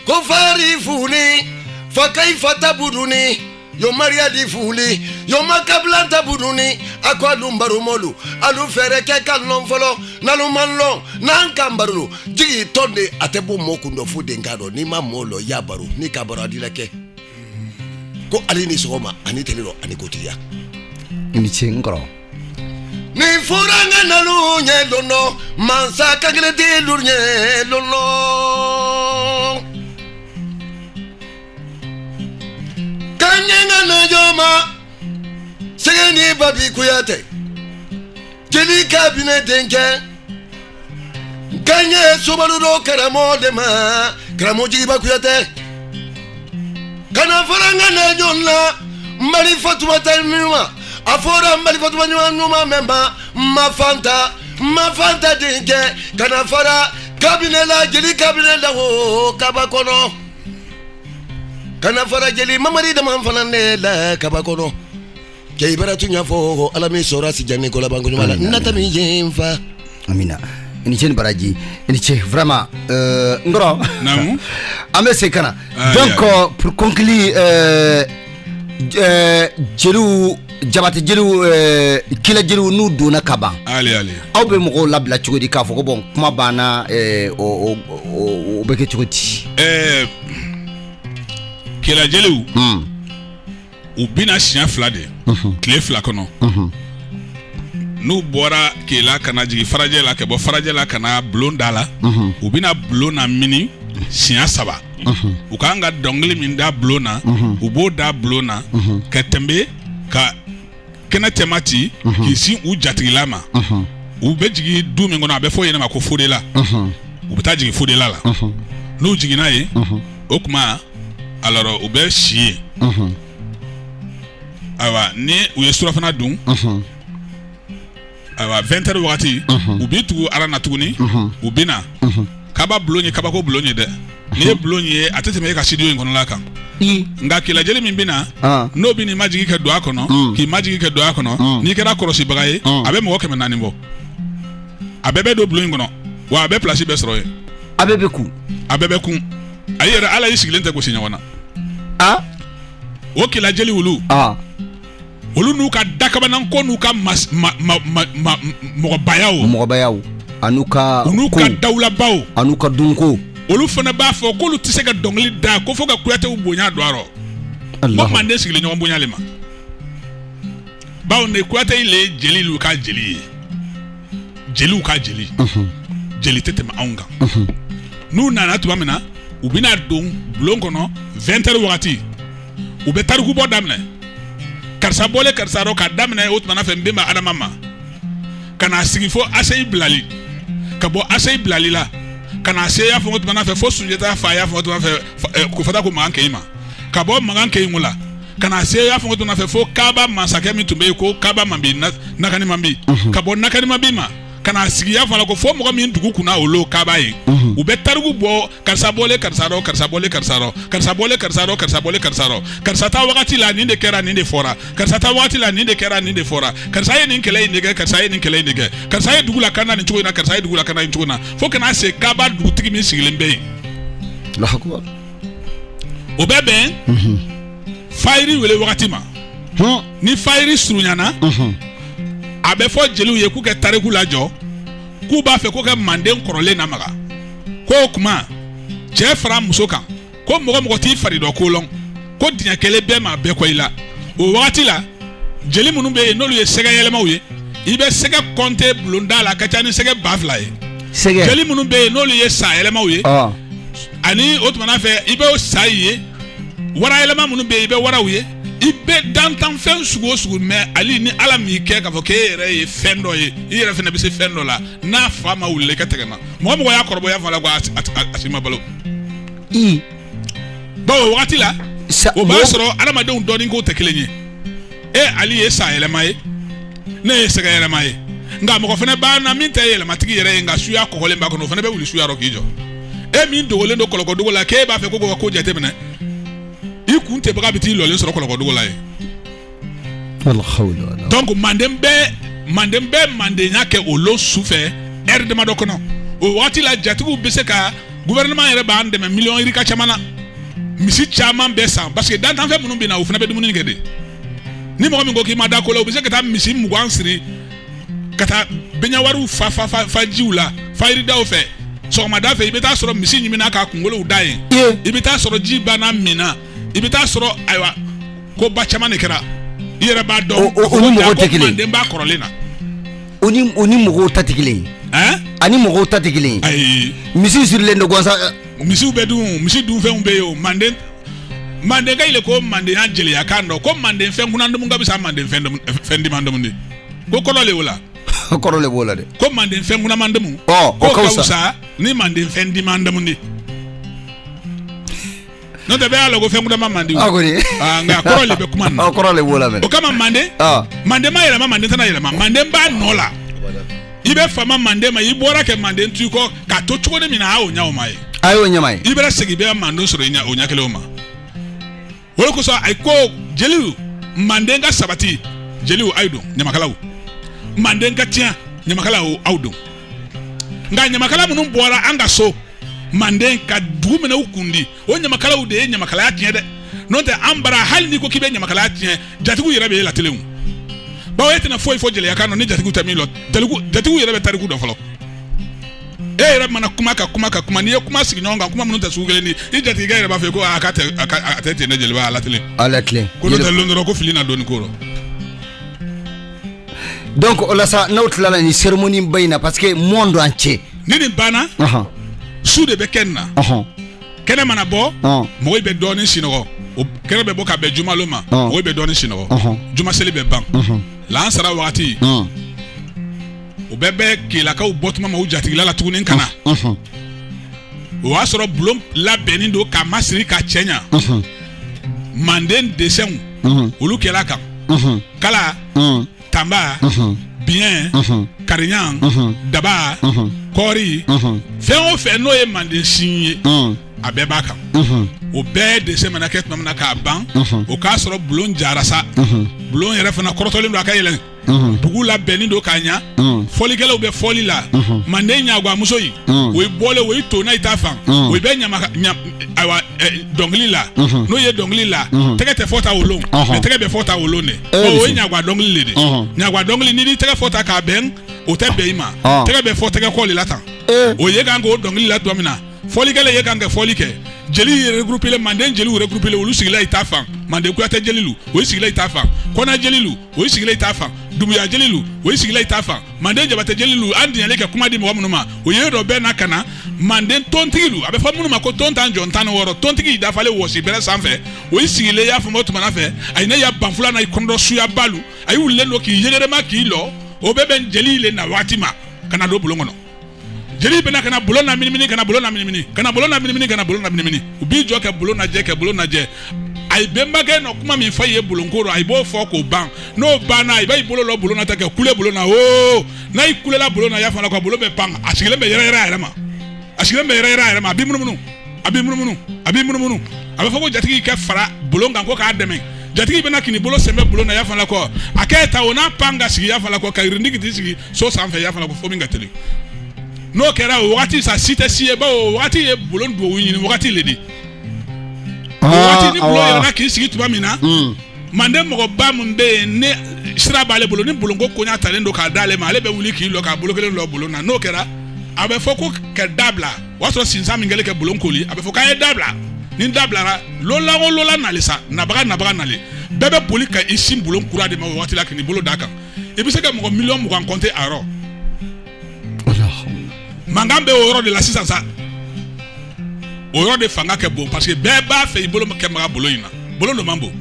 Kofari funi Fakaifa tabuduni Yo maria di fuli yo makablanta buduni akwa lumbaru molu alu fereke kanon folo nalu manlo nan kambaru jigi tonde atebo mokundo fude ngado ni mamolo yabaru ni kabara adilake ko ali ni soma ani teliro ani kotiya ni chingro ni furanga nalu nyelono mansa kagleti lurnye lono Kanyanga na joma Segeni babi kuyate Jeli kabine denke Kanye subarudo karamo dema Karamo jiba kuyate Kana faranga na jonna Mbali fatuma tanuma Afora mbali fatuma numa memba Mafanta denke Kana fara kabine la jeli kabine la ho kabakono Kana fara jeli mamari da man fanane la kabakono ke ibara tunya fo alami sora si janne ko la bango nyala nata mi jemfa amina ini chen baraji ini che vraiment ngoro namu ame sekana donc pour conclure jelu jabati jelu kila jelu nu dona kaba ali aw be mo labla chugodi ka fo ko bon kuma bana o beke chugodi kila jelu u bina siɲɛ 2 de tile 2 kɔnɔ n'u bɔra kila kana jigi farajɛ la ka bɔ farajɛ la kana bulon da la u bina bulon na mini siɲɛ 3 u kan ka dɔnkili min da bulon na u b'o da bulon na ka tɛmɛ ka kɛnɛ cɛma ci k'i sin u jatigila ma u bɛ jigi du min kɔnɔ a bɛ fɔ yen ma ko fodela u bɛ taa jigi fodela la n'u jiginna ye o kuma alors u bɛ si ye awa ni u ye surafana dun awa 20h wagati u bi tugu ara na tuguni u bina kaba bulon ye kabako bulon ye dɛ ni ye bulon ye a tɛ tɛmɛ e ka studio in kɔnɔla kan nga kila jeli min bina no bini majigi ke do akono ki majigi ke do akono ni kera korosi bagaye abe mo keme nani bo abebe do blowing gono wa abe place be soroye abebe ku ayere ala yisigilente ko sinya wana o kila jeli wulu olu nu ka dakaba nan ko nu ka mo bayawo anuka dawla bawo anuka dunko olu fana ba fo ko lu tisega dongli da ko fo ka kuyate ubonya do aro mo mande sigile nyon bonya lema bawo ne kuyate ile jeli lu ka jeli jeli tete ma aunga nu nana tuba mena ubina don blonko no 20h wakati ube taruku bo damne karsa bole karsa ro ka damne utmana fe mbima adamama kana sigifo asay blali kabo asay blali la kana se ya fo utmana fe fo sujeta fa ya fo utmana fe ku fata ko manke ima kabo manke imula kana se ya fo utmana fe fo kaba masake mi tumbe ko kaba mambi nakani mambi kabo nakani mabima kana sigi ya fala ko fo mo mi ndugu kuna olo kaba yi ube tarugu bo karsa bole karsa ro karsa ta wakati la ni de kera ni de fora karsa ta wakati la ni de kera ni de fora karsa ye ni kele ni ge karsa ye ni kele ni ge karsa ye dugu la kana ni chugo na karsa ye dugu la kana ni chugo na fo kana se kaba dugu tigi mi sigile mbe la akbar obebe fairi wele wakati ma ni fairi surunyana abe fo jeliw ye ku ke tariku la jo ku ba fe ko ke mande nkorole na maga ko kuma che fra musoka ko mogo ti fari do ko long ko dinya kele be ma be ko ila o wakati la jeli munu be no lu ye sega yele mawye ibe sega konte blunda la kachani sega bafla ye sega jeli munu be no lu ye sa yele mawye ani otmana fe ibe o sa ye wara yele munu be ibe wara uye ibe dantan fen sugo me ali ni ala mi ke ka fo ke yere ye fendo ye yere fe na bi se fendo la na fa ma wulle ka tegema mo ya korbo ya fala ko asima balo bo wakati la o ba soro ala ma don doni ko tekelenye ali ye sa yele mai ne se ga yele mai nga mo ko fene ba na min te yele matigi yere nga suya ko hole mba ko no fene be wuli suya ro kijo min do wole ndo koloko do la ke ba fe ko jete bene ikunte baka biti lole soro koloko do la e wal khawla wala donc mandembe nyake olo souffert de madokono o wati la jatigu beseka gouvernement yere ba ande million iri ka chamana misi chama besa parce que dans tan fe munun bina o funa be dumuni ngede ni mo mi ngo ki mada ko la o beseka ta misi mugwansiri kata benya waru fa jiula fa iri da o fe so mada fe ibeta soro misi nyimi na ka kungolo udaye ibeta soro jiba na mina ibeta soro aywa ko ba chama ne kera yere ba do oni mo tekile mandemba korolena oni mo tatikile ani mo tatikile ay misi sur le ndogwansa misi du fe umbe yo mande ga ile ko mande ya jele ya kando ko mande fe nguna ndo ngabi sa mande fendi mande mundi ko kolole wala de ko mande fe nguna mande mu ko kausa ni mande fendi mande mundi no de be alo go fe nguna mande agoni nga kolole be kumana kolole wala men o kama mande mande ma yele mande tana yele mande ba nola ibe fama mande ma ibora ke mande ntuko ka to chugo ne mina awo nyawo mai ayo nyamai ibera segi be mando soro nya o nyakele o ma wolo ko so ay ko jeliu mande nga sabati jeliu aido nyamakalawo mande nga tia nyamakalawo audo nga nyamakalawo no bora anga so mande ka dume na ukundi o nyamakalawo de nyamakala tia de no te ambara hal ni ko kibe nyamakala tia jatigu yira be la telemu ba wete na foi jele yakano ni jatigu tamilo jatigu yira be tariku do folo era mana kuma ni kuma signonga kuma munu ta sugele ni ijati ga yira ba fe ko akate ne jele ba alatle ko no londoro ko filina doni ko donc on la sa nautla la ni cérémonie bayna parce que monde entier ni bana soude be kenna kene mana bo mo be doni sinogo kene be boka be juma loma mo be doni sinogo juma sele be ban la sara wakati o bebe ki la ka o botuma ma o jati la tunin kana o asoro blom la benindo ka masiri ka chenya manden desem olu kela ka kala tamba bien kariɲan daba kɔɔri fɛn o fɛn n'o ye manden sin ye a bɛɛ b'a kan o bɛɛ dɛsɛ mana kɛ tuma min na k'a ban o k'a sɔrɔ bulon jara sa bulon yɛrɛ fana kɔrɔtɔlen don a ka yɛlɛn dugu labɛnnen don k'a ɲa fɔlikɛlaw bɛ fɔli la manden ɲaguwamuso yi o ye bɔlen o ye tona i ta fan o bɛ ayiwa dɔnkili la n'o ye dɔnkili la tɛgɛ tɛ fɔ ta wolon mɛ tɛgɛ bɛ fɔ ta wolon de o ye ɲaguwa dɔnkili le de ɲaguwa dɔnkili n'i tɛgɛ fɔ ta k'a bɛn o tɛ bɛn i ma tɛgɛ bɛ fɔ tɛgɛ kɔ de la tan o ye kan k'o dɔnkili la tuma min na fɔlikɛla ye kan ka fɔli kɛ jeli regroupé manden jeliw regroupé olu sigila i ta fan manden kuyatɛ jelilu o sigila i ta fan kɔna jelilu o sigila i ta fan dumuya jelilu o sigila i ta fan manden jabatɛ jelilu an diɲɛlen kɛ kuma di mɔgɔ minnu ma o ye dɔ bɛɛ na ka na manden tontigilu a bɛ fɔ minnu ma ko ton tan jɔn tan ni wɔɔrɔ tontigi dafalen wɔsi bɛrɛ sanfɛ o sigilen y'a fɔ o tumana fɛ a ye ne ya banfula na i kɔnɔdɔ suya balu a ye wulilen don k'i yɛgɛrɛma k'i lɔ o bɛɛ bɛn jeli le na waati ma ka na don bulon kɔnɔ jeli bɛna kana bulon na minimini kana bulon na minimini kana bulon na minimini kana bulon na minimini u b'i jɔ kɛ bulon lajɛ a ye bɛnbakɛ nɔ kuma min fɔ i ye bulonko rɔ a b'o fɔ k'o ban n'o banna i b'a bolo lɔ bulon na ta kɛ kule bulon na n'a y'i kulela bulon na y'a fɔ la ko bulon bɛ pan a sigilen bɛ yɛrɛ a yɛrɛ ma a sigilen bɛ yɛrɛ a yɛrɛ ma a b'i munumunu a b'i munumunu a b'i munumunu a bɛ fɔ ko jatigi kɛ fara bulon kan ko k'a dɛmɛ jatigi bɛna kini bolo sɛmɛ bulon na y'a fɔ la ko a kɛ ta o n'a pan ka sigi y'a fɔ la ko ka yirindigi t'i sigi so sanfɛ y'a fɔ la ko fo min ka teli n'o kɛra o wagati sa si tɛ si ye bawo o wagati ye bulon duwawu ɲini wagati le de o wagati ni bulon yɛlɛla k'i sigi tuma min na manden mɔgɔba min bɛ yen ne sira b'ale bolo ni bulonko koɲa talen don k'a d'ale ma ale bɛ wuli k'i lɔ k'a bolo kelen lɔ bulon na n'o kɛra a bɛ fɔ ko ka dabila o y'a sɔrɔ sinsan min kɛlen kɛ bulon koli a bɛ fɔ k'a ye dabila ni dabilara lola o lola nali sa nabaga nali bɛɛ bɛ boli ka i sin bulon kura de ma o wagati la k'i bolo d'a kan i bɛ se ka mɔgɔ miliyɔn 20 compter a yɔrɔ mankan bɛ o yɔrɔ de la sisan sa o yɔrɔ de fanga kɛ bon parce que bɛɛ b'a fɛ i bolo kɛ maga bulon in na bulon dɔ man bon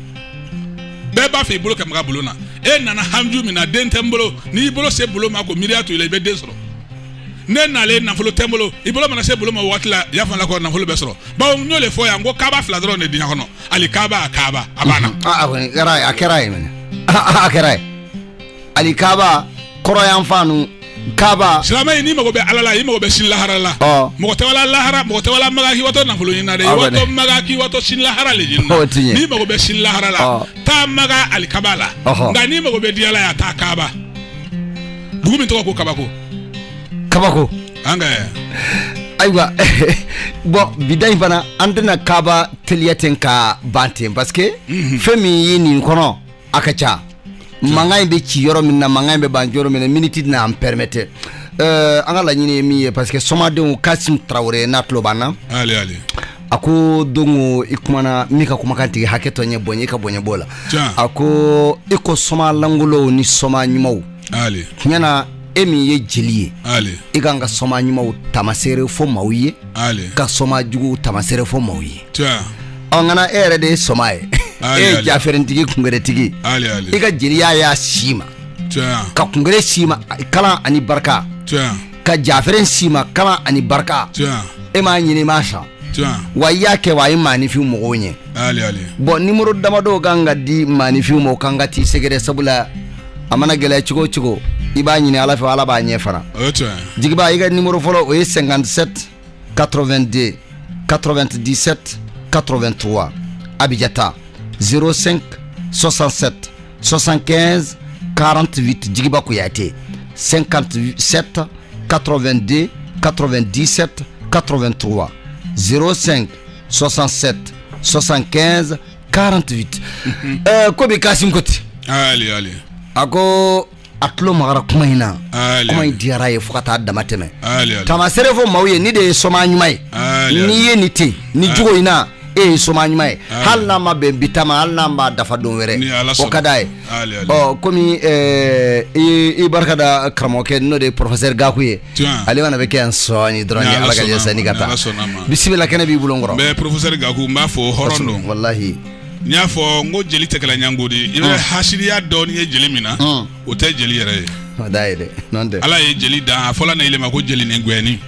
bɛɛ b'a fɛ i bolo kɛ maga bulon na e nana hamju min na den tɛ n bolo n'i bolo se bulon ma ko miiriya to i la i bɛ den sɔrɔ ne nalen nafolo tɛ n bolo i bolo mana se bulon ma waati la i y'a fɔ la ko nafolo bɛ sɔrɔ bawo n y'o de fɔ yan n ko kaaba 2 dɔrɔn de diɲɛ kɔnɔ ali kaaba a banna a kɛra ye mɛnɛ a kɛra ye ali kaaba kɔrɔ yan fan nu kaaba silamɛ ni mago bɛ ala la i mago bɛ sin lahara la mɔgɔ tɛ wala lahara mɔgɔ tɛ wala maga k'i watɔ nafolo ɲini na dɛ i watɔ maga k'i watɔ sin lahara le ɲini na n'i mago bɛ sin lahara la taa maga alikaba la nka n'i mago bɛ diyala ya taa kaaba dugu min tɔgɔ ko kabako an ka ayiwa bon bida in fana an tɛna kaaba teliya ten ka ban ten parce que fɛn min ye nin kɔnɔ a ka ca mankan in bɛ ci yɔrɔ min na mankan in bɛ ban yɔrɔ min na miniti tɛna an permettre an ka laɲini ye min ye parce que somadenw Kasim Traoré n'a tulo b'an na a ko don i kumana min ka kumakan tigi hakɛ tɔ ɲɛ bonya i ka bonya b'o la a ko i ko soma langolow ni soma ɲumanw tiɲɛna e min ye jeli ye i kan ka soma ɲumanw tamasere fɔ maaw ye ka soma juguw tamasere fɔ maaw ye ngana e yɛrɛ de ye soma ye e jafɛrɛntigi kungɛrɛtigi i ka jeliya y'a si ma ka kungɛrɛ si ma kalan ani barika ka jafɛrɛn si ma kalan ani barika e m'a ɲini m'a sa wa i y'a kɛ wa a ye maanifin mɔgɔw ɲɛ bon numéro damadɔ kan ka di maanifin ma o kan ka t'i sɛgɛrɛ sabula a mana gɛlɛya cogo o cogo i b'a ɲini ala fɛ ala b'a ɲɛ fara jigiba i ka numéro fɔlɔ o ye 57 82 97 83 Abidjata 05 67 75 48 Djigiba Kouyaté 57 82 97 83 05 67 75 48 ko bi Kasim Koti ali ako atlo magara kuma ina kuma diyara ye fukata dama tɛmɛ tamasere fo maw ye ni de soma ɲuman ye ni ye ni te ni jugo ina e soma ɲuman ye hali n'a ma bɛn bitama hali n'a ma dafa don wɛrɛ o ka d'a ye komi i barika da karamɔgɔkɛ n'o de ye professeur Gakou ye ale fana bɛ kɛ yan sɔɔni dɔrɔn ni ala ka jɛ sani ka taa bisimila kɛnɛ b'i bolo nkɔrɔ mais professeur Gakou n b'a fɔ hɔrɔn don wallahi n y'a fɔ n ko jeli tɛ kɛla ɲango de i bɛ hasiliya dɔɔni ye jeli min na o tɛ jeli yɛrɛ ye da yɛrɛ n'o tɛ ala ye jeli da a fɔla na yɛlɛma ko jeli ni gwɛni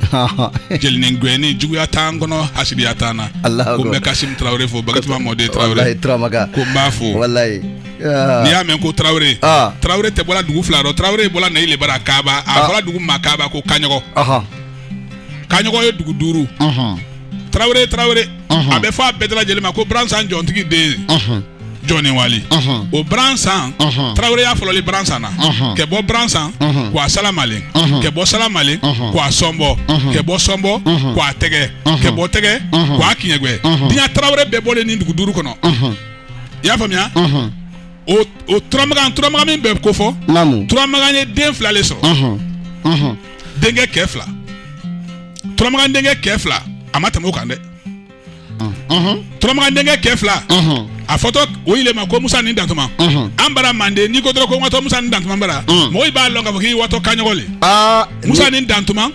jeli ni gwɛni juguya t'an kɔnɔ hasidiya t'an na ko n bɛ Kasim Traoré fo Bakatuma Mɔden Traoré wallahi Traoré ko n b'a fo wallahi n'i y'a mɛn ko Traoré Traoré tɛ bɔla dugu fila dɔ Traoré bɔla na bara Kaaba a fɔla dugu ma Kaaba ko Kaɲɔgɔn Kaɲɔgɔn ye dugu 5 Traoré a bɛ fɔ a bɛɛ lajɛlen ma ko Bransan jɔntigi den Jɔnni Wali o Bransan Traoré y'a fɔlɔli Bransan na kɛ bɔ Bransan k'a salamalen kɛ bɔ salamalen k'a sɔnbɔ kɛ bɔ sɔnbɔ k'a tɛgɛ kɛ bɔ tɛgɛ k'a kiɲɛgwɛ diɲɛ Traoré bɛɛ bɔlen nin dugu 5 kɔnɔ i y'a faamuya o turamagan min bɛ ko fɔ turamagan ye den 2 le sɔrɔ denkɛ cɛ 2 turamagan denkɛ cɛ 2 a ma tɛmɛ o kan dɛ turamagan denkɛ cɛ 2 a fɔtɔ o yɛlɛma ko Musa ni Dantuma an bara Manden n'i ko dɔrɔn ko watɔ Musa ni Dantuma bara mɔgɔw b'a lɔn k'a fɔ k'i watɔ Kaɲɔgɔn le Musa ni Dantuma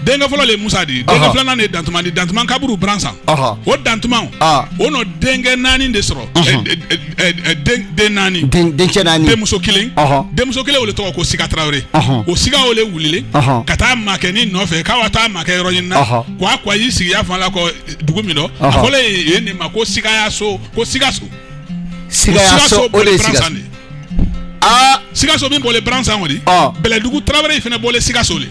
denkɛ fɔlɔ le Musa di denkɛ filanan de Dantuma di Dantuma kaburu Bransan o Dantuma o n'o denkɛ 4 de sɔrɔ den 4 dencɛ 4 denmuso 1 o le tɔgɔ ko Sika Traoré o Sika o le wulilen ka taa makɛni nɔfɛ k'a wa taa makɛ yɔrɔ ɲini na k'a y'i sigi y'a fɔ la kɔ dugu min dɔ a fɔlɔ ye nin ma ko Sikayaso ko Sikaso Sikaso o de Sikaso Sikaso min bɔlen Bransan o di Bɛlɛdugu Traoré fana bɔlen Sikaso le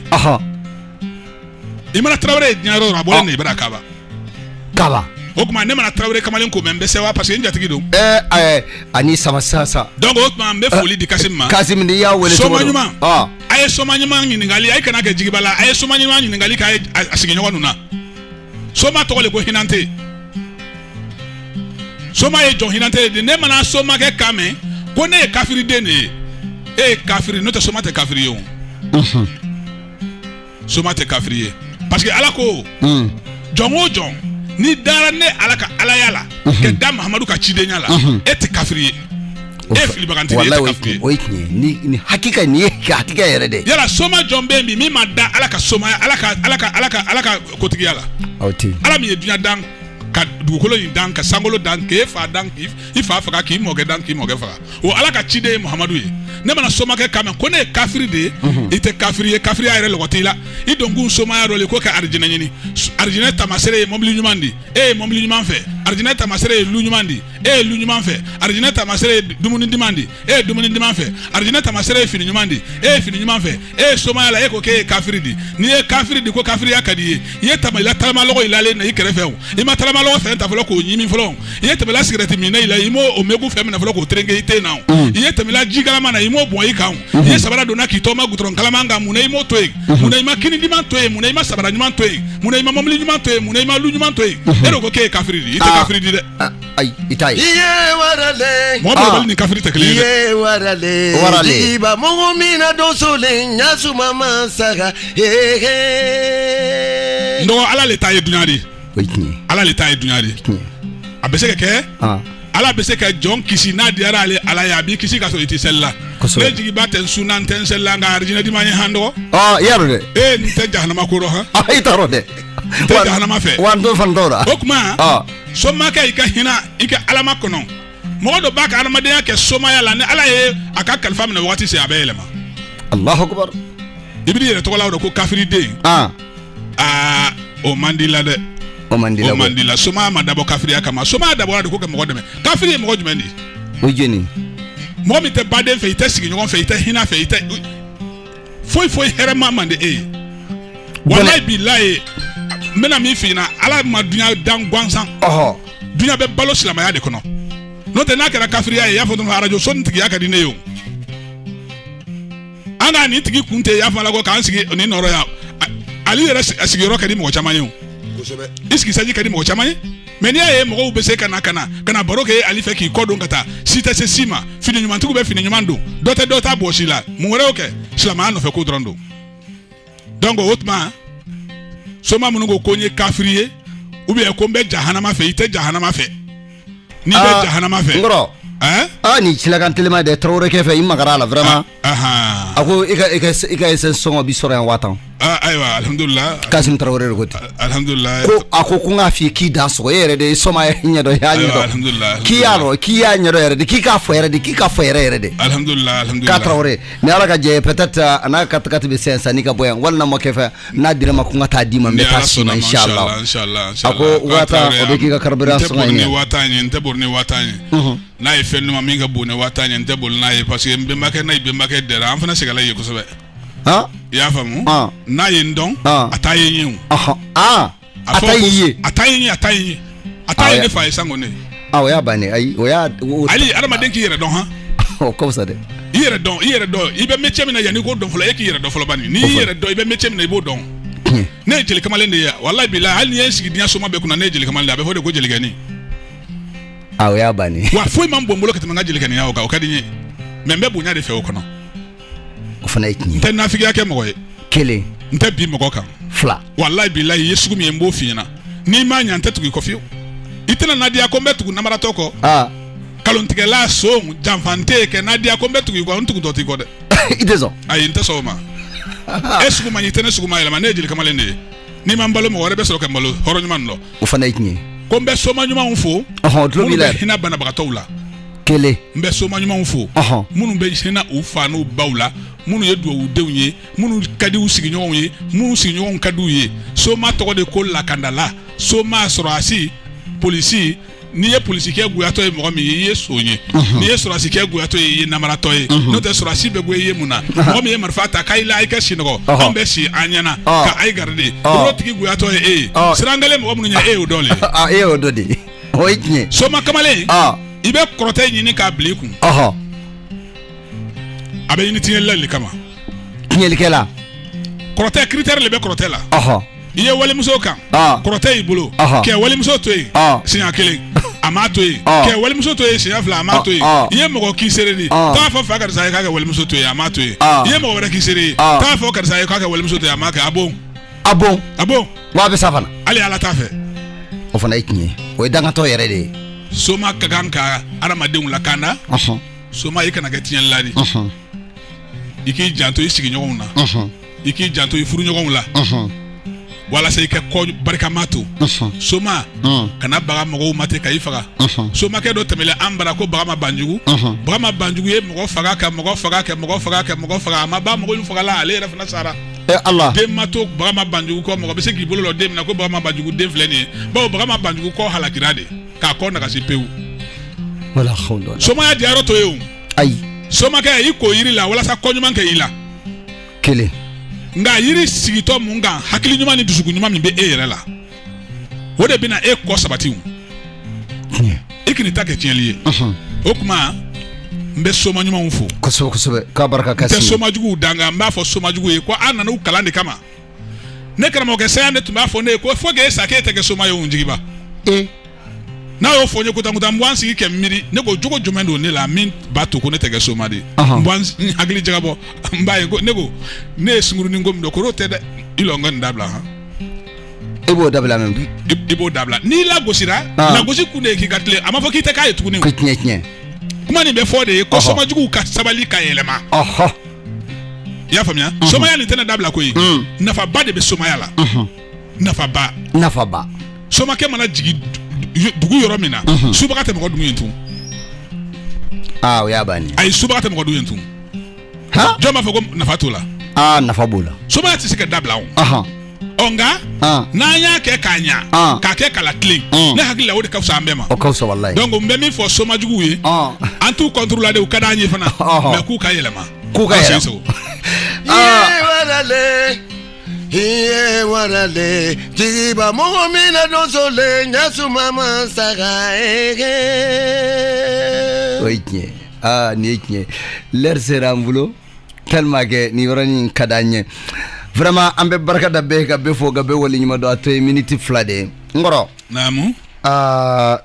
i mana Traoré ye diɲɛ yɔrɔ a bɔlen de i bara Kaba o tuma ne mana Traoré kamalen ko mɛ n bɛ sewa parce que n jatigi don ani sama sasa donc o tuma n bɛ foli di Kasim ma Kasim ni y'a wele soma ɲuman a ye soma ɲuman ɲininkali a ye kana kɛ jigiba la a ye soma ɲuman ɲininkali k'a ye a sigiɲɔgɔn ninnu na soma tɔgɔ le ko Hinante Soma ye jɔn hinante de ne mana Soma kɛ kan mɛn ko ne ye kafiriden de ye e ye kafiri n'o tɛ Soma tɛ kafiri ye o Soma tɛ kafiri ye parce que Ala ko jɔn o jɔn ni dara ne Ala ka alaya la ka da Mahamadu ka cidenya la e tɛ kafiri ye e ye filibagantigi ye e tɛ kafiri ye o ye tiɲɛ ni hakika ni ye hakika yɛrɛ de yala Soma jɔn bɛ yen bi min ma da Ala ka somaya Ala ka kotigiya la Ala min ye dunuya dan ka dugukolo in dan ka sankolo dan k'e fa dan k'i fa faga k'i mɔkɛ dan k'i mɔkɛ faga o Ala ka ciden ye Muhamadu ye ne mana Somakɛ kan mɛn ko ne ye kafiri de ye i tɛ kafiri ye kafiriya yɛrɛ lɔgɔ t'i la i donkun somaya dɔ le ko ka arijinɛ ɲini arijinɛ tamasere ye mɔbili ɲuman di e ye mɔbili ɲuman fɛ arijinɛ tamasere ye lu ɲuman di e ye lu ɲuman fɛ arijinɛ tamasere ye dumuni diman di e ye dumuni diman fɛ arijinɛ tamasere ye fini ɲuman di e ye fini ɲuman fɛ e ye somaya la e ko k'e ye kafiri di n'i ye kafiri di ko kafiriya ka di ye i ye talamalɔgɔ yilalen na i kɛrɛfɛ o i ma talamalɔgɔ fɛn ta fɔlɔ k'o ɲimi fɔlɔ i ye tɛmɛla sigɛrɛti min i la i m'o o megu fɛn minɛ fɔlɔ k'o tereke i ten na i ye tɛmɛla ji galama na i m'o bɔn i kan i ye sabara donna k'i tɔma gutɔrɔn kalaman kan mun na i m'o to yen mun na i ma kini diman to yen mun na i ma sabara ɲuman to yen mun na i ma mɔbili ɲuman to yen mun na i ma lu ɲuman to yen e de ko k'e ye kafiri di i tɛ kafiri di dɛ ayi i t'a ye i ye warale mɔgɔ bɛɛ ni kafiri tɛ kelen ye dɛ i ye warale jigiba mɔgɔ min na donsolen ɲasuma ma saga nɔgɔ Ala le ta ye dunuya de Ala le ta ye dunuya de a bɛ se ka kɛ Ala bɛ se ka jɔn kisi n'a diyara ale Ala ye a b'i kisi ka sɔrɔ i tɛ seli la ne jigiba tɛ n sunna n tɛ n seli la nka arijinɛ di ma ye han dɔgɔ i y'a dɔn dɛ n tɛ jahanama ko dɔn han i t'a dɔn dɛ n tɛ jahanama fɛ wa n t'o fana t'o la o tuma somakɛ i ka hinɛ i ka Alama kɔnɔ mɔgɔ dɔ b'a ka adamadenya kɛ somaya la ni Ala ye a ka kalifa minɛ waati se a bɛ yɛlɛma Alahu akibar i b'i yɛrɛ tɔgɔ la o ko kafiriden o man di la dɛ o man di la somaya ma dabɔ kafiriya kama somaya dabɔra de ko ka mɔgɔ dɛmɛ kafiri ye mɔgɔ jumɛn de ye o ye jɔnni mɔgɔ min tɛ baden fɛ i tɛ sigi ɲɔgɔn fɛ i tɛ hinɛ fɛ i tɛ foyi hɛrɛma man di e ye walayi bilayi n bɛna min f'i ɲɛna Ala ma dunuya dan gansan dunuya bɛ balo silamɛya de kɔnɔ n'o tɛ n'a kɛra kafiriya ye i y'a fɔ dɔrɔn arajo so nin tigiya ka di ne ye o an ka nin tigi kun tɛ i y'a fɔ Ala ko k'an sigi nin nɔrɔ yan ale yɛrɛ sigiyɔrɔ ka di mɔgɔ caman ye o i sigisaji ka di mɔgɔ caman ye mais n'i y'a ye mɔgɔw bɛ se ka na baro kɛ ale fɛ k'i kɔ don ka taa si tɛ se si ma fini ɲumantigiw bɛ fini ɲuman don dɔ tɛ dɔ ta bɔsi la mun wɛrɛ y'o kɛ silamɛya nɔfɛ ko dɔrɔn don donc o tuma soma minnu ko n ye kafiri ye ou bien ko n bɛ jahanama fɛ i tɛ jahanama fɛ n'i bɛ jahanama fɛ ni cilakan telima dɛ Traoré kɛ fɛ i magara la vraiment a ko i ka essence sɔngɔ bi sɔrɔ yan 1000 ayiwa alhamdulillah Kasim Traoré ko alhamdulillah ko ako ko nga fi ki da so yere de soma nyedo ya nyedo alhamdulillah ki ya nyedo yere de ki ka fo yere de alhamdulillah ka Traoré ne ala ka je peut-être ana kat be sensa ni ka boyan wala mo kefa na dire ma ko ngata di ma meta sima inshallah ako wata o be ki ka karbira so ni watani nte borni watani na e fenno ma minga bune watani nte bol na e parce que be make dera am fana sigala ye ko sobe ha ya famu na ye ndon ataye yin ataye ne fa isango ne ya bane ai o ya ali adama den ki yere don ha o ko sa de yere don ibe meche mi na yani ko don folo e ki yere don folo bani ni yere don ibe meche mi na ibo don ne jeli kamale ne ya wallahi billahi hal ni yesi dinya so ma be kuna ne jeli kamale abe fo de ko jeli gani ya bane wa foi mambo mbolo ketemanga jeli gani ya o ka dinye membe bunya de fe o kono o fana ikni nte na figi yake mogoy kele nte bi mogo kan fla wallahi billahi yesu mi embo fina ni ma nya nte tugi kofi itena nadia ko mbetu na marato ko kalon tigela so jamfante ke nadia ko mbetu ko ntugu doti ko de idezo ay nte so ma esu ma nyitene su ma yela manejili kamale ne ni ma mbalo mo wore be so ke mbalo horo nyman lo o fana ikni ko mbe so ma nyuma unfo dro bilar hina bana bagatowla kele mbe so ma nyuma unfo munu be hina ufa no bawla munu ye duwa udewnye munu kadi usigi nyonye munu sigi nyon kadu ye so ma to de ko la kandala so ma sorasi polisi ni ye polisi ke guyato e mo mi ye sonye ni ye sorasi ke guyato ye namarato ye no te sorasi be go ye muna mo mi ye marfata kaila ay ka sinogo ambe si anyana ka ay garde rotiki guyato e sirangale mo munu nya e o dole e o dodi o ikni so ma kamale ibe krote nyini ka bliku abe yini tinyela le kama tinyeli kela krote critère le be krote la iye wali muso kan krote ibulo ke wali muso toyi sinya kelen ama toyi ke wali muso toyi sinya fla ama toyi iye mogo kisere ni ta fa fa ka sa ka wali muso toyi ama toyi iye mogo wala kisere ta fa ka sa ka wali muso toyi ama ka abon wa be safana ali ala ta fe o fana ikni o danga to yere de soma kaganka arama de la kanda soma yikana ke tinyela ni iki janto isigi nyogon na iki janto ifuru nyogon la wala sai ke ko barka mato soma kana baga mogo mate kai faga soma ke do temele ambara ko baga mabanjugu ye mogo faga ka ma ba mogo faga la ale refna sara Allah dem mato baga mabanjugu ko mogo be se gibolo lo dem na ko baga mabanjugu dem fleni ba baga mabanjugu ko halakirade ka ko na ka sipewu wala khawla soma ya diaro to yo ay soma ka iko yiri la wala sa konyuma ke ila kele nga yiri sigito munga hakili nyuma ni dusugu nyuma mi be ere la wode bina e ko sabatiwu ikini take tienliye okuma mbe soma nyuma unfu kosobe ka baraka kasi te soma jugu danga mba fo soma jugu e ko anana ukalande kama ne karamo ke sande tumba fo ne ko fo ge sakete ke soma yo unjigiba na yo fo nye kutanguta mbwansi ke mmiri ne ko jogo jomendo ne la min batu ko ne tege soma de mbwansi hakili jagabo mbaye ko ne ko ne sunguru ni ngom do ko rote de ilonga ndabla ha ibo dabla membi ibo dabla ni la gosira la gosi kune ki gatle ama fo ki te kay tukune ko tnye kuma ni be fode ko soma jugu ka sabali ka elema ya famia soma ya ni tena dabla ko yi nafa ba de be soma ya la nafa ba soma ke mana jigi dugu yoro mina subaka te mo dugu yentu o ya bani ay subaka te mo dugu yentu joma fo ko nafa tola nafa bola soma ti sika dabla onga na nya ke kanya ka ke kala clean ne hakila wodi ka sa mbema o ka so wallahi donc mbemi fo soma jugu yi antu contrôler de kada nyi fana me ku ka yelema Iye warale jiba mu'mina donsole nyasu mama saga ege oye ni l'air sera mbulo tellement que ni warani kadanye vraiment ambe barka da be ga be fo ga be woli nyima do atoy minute flade ngoro namu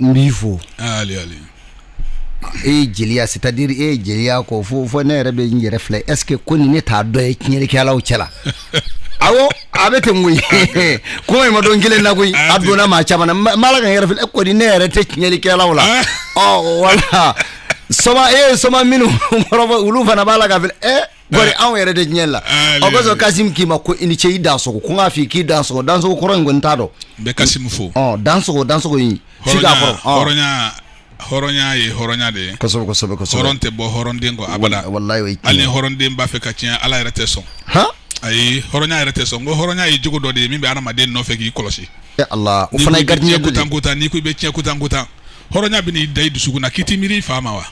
mbifo ali jelia c'est-à-dire jelia ko fo ne rebe ngere fle est-ce que koni ne ta do e nyere kala o chela awo abete ngui ko e madon gile na gui adona ma chama mala ga ngere fle ko di ne re te nyere kala wala wala soma minu ngoro ulu fana bala ga fle gore an yɛrɛ de ɲɛ la o ko so Kasim k'i ma ko i ni ce i dansogo ko n k'a f'i k'i dansogo kɔrɔ in kɔni t'a dɔn n bɛ Kasim fo dansogo in f'i k'a fɔ hɔrɔnya ye hɔrɔnya de ye kosɛbɛ hɔrɔn tɛ bɔ hɔrɔnden kɔ abada wallahi o ye hali ni hɔrɔnden b'a fɛ ka tiɲɛ Ala yɛrɛ tɛ sɔn ayi hɔrɔnya yɛrɛ tɛ sɔn ko hɔrɔnya ye jogo dɔ de ye min bɛ adamaden nɔfɛ k'i kɔlɔsi Allah o fana ye gardien de kutan n'i ko i bɛ tiɲɛ kutan hɔrɔnya bɛ n'i da i dusukun na k'i t'i miiri i fa ma wa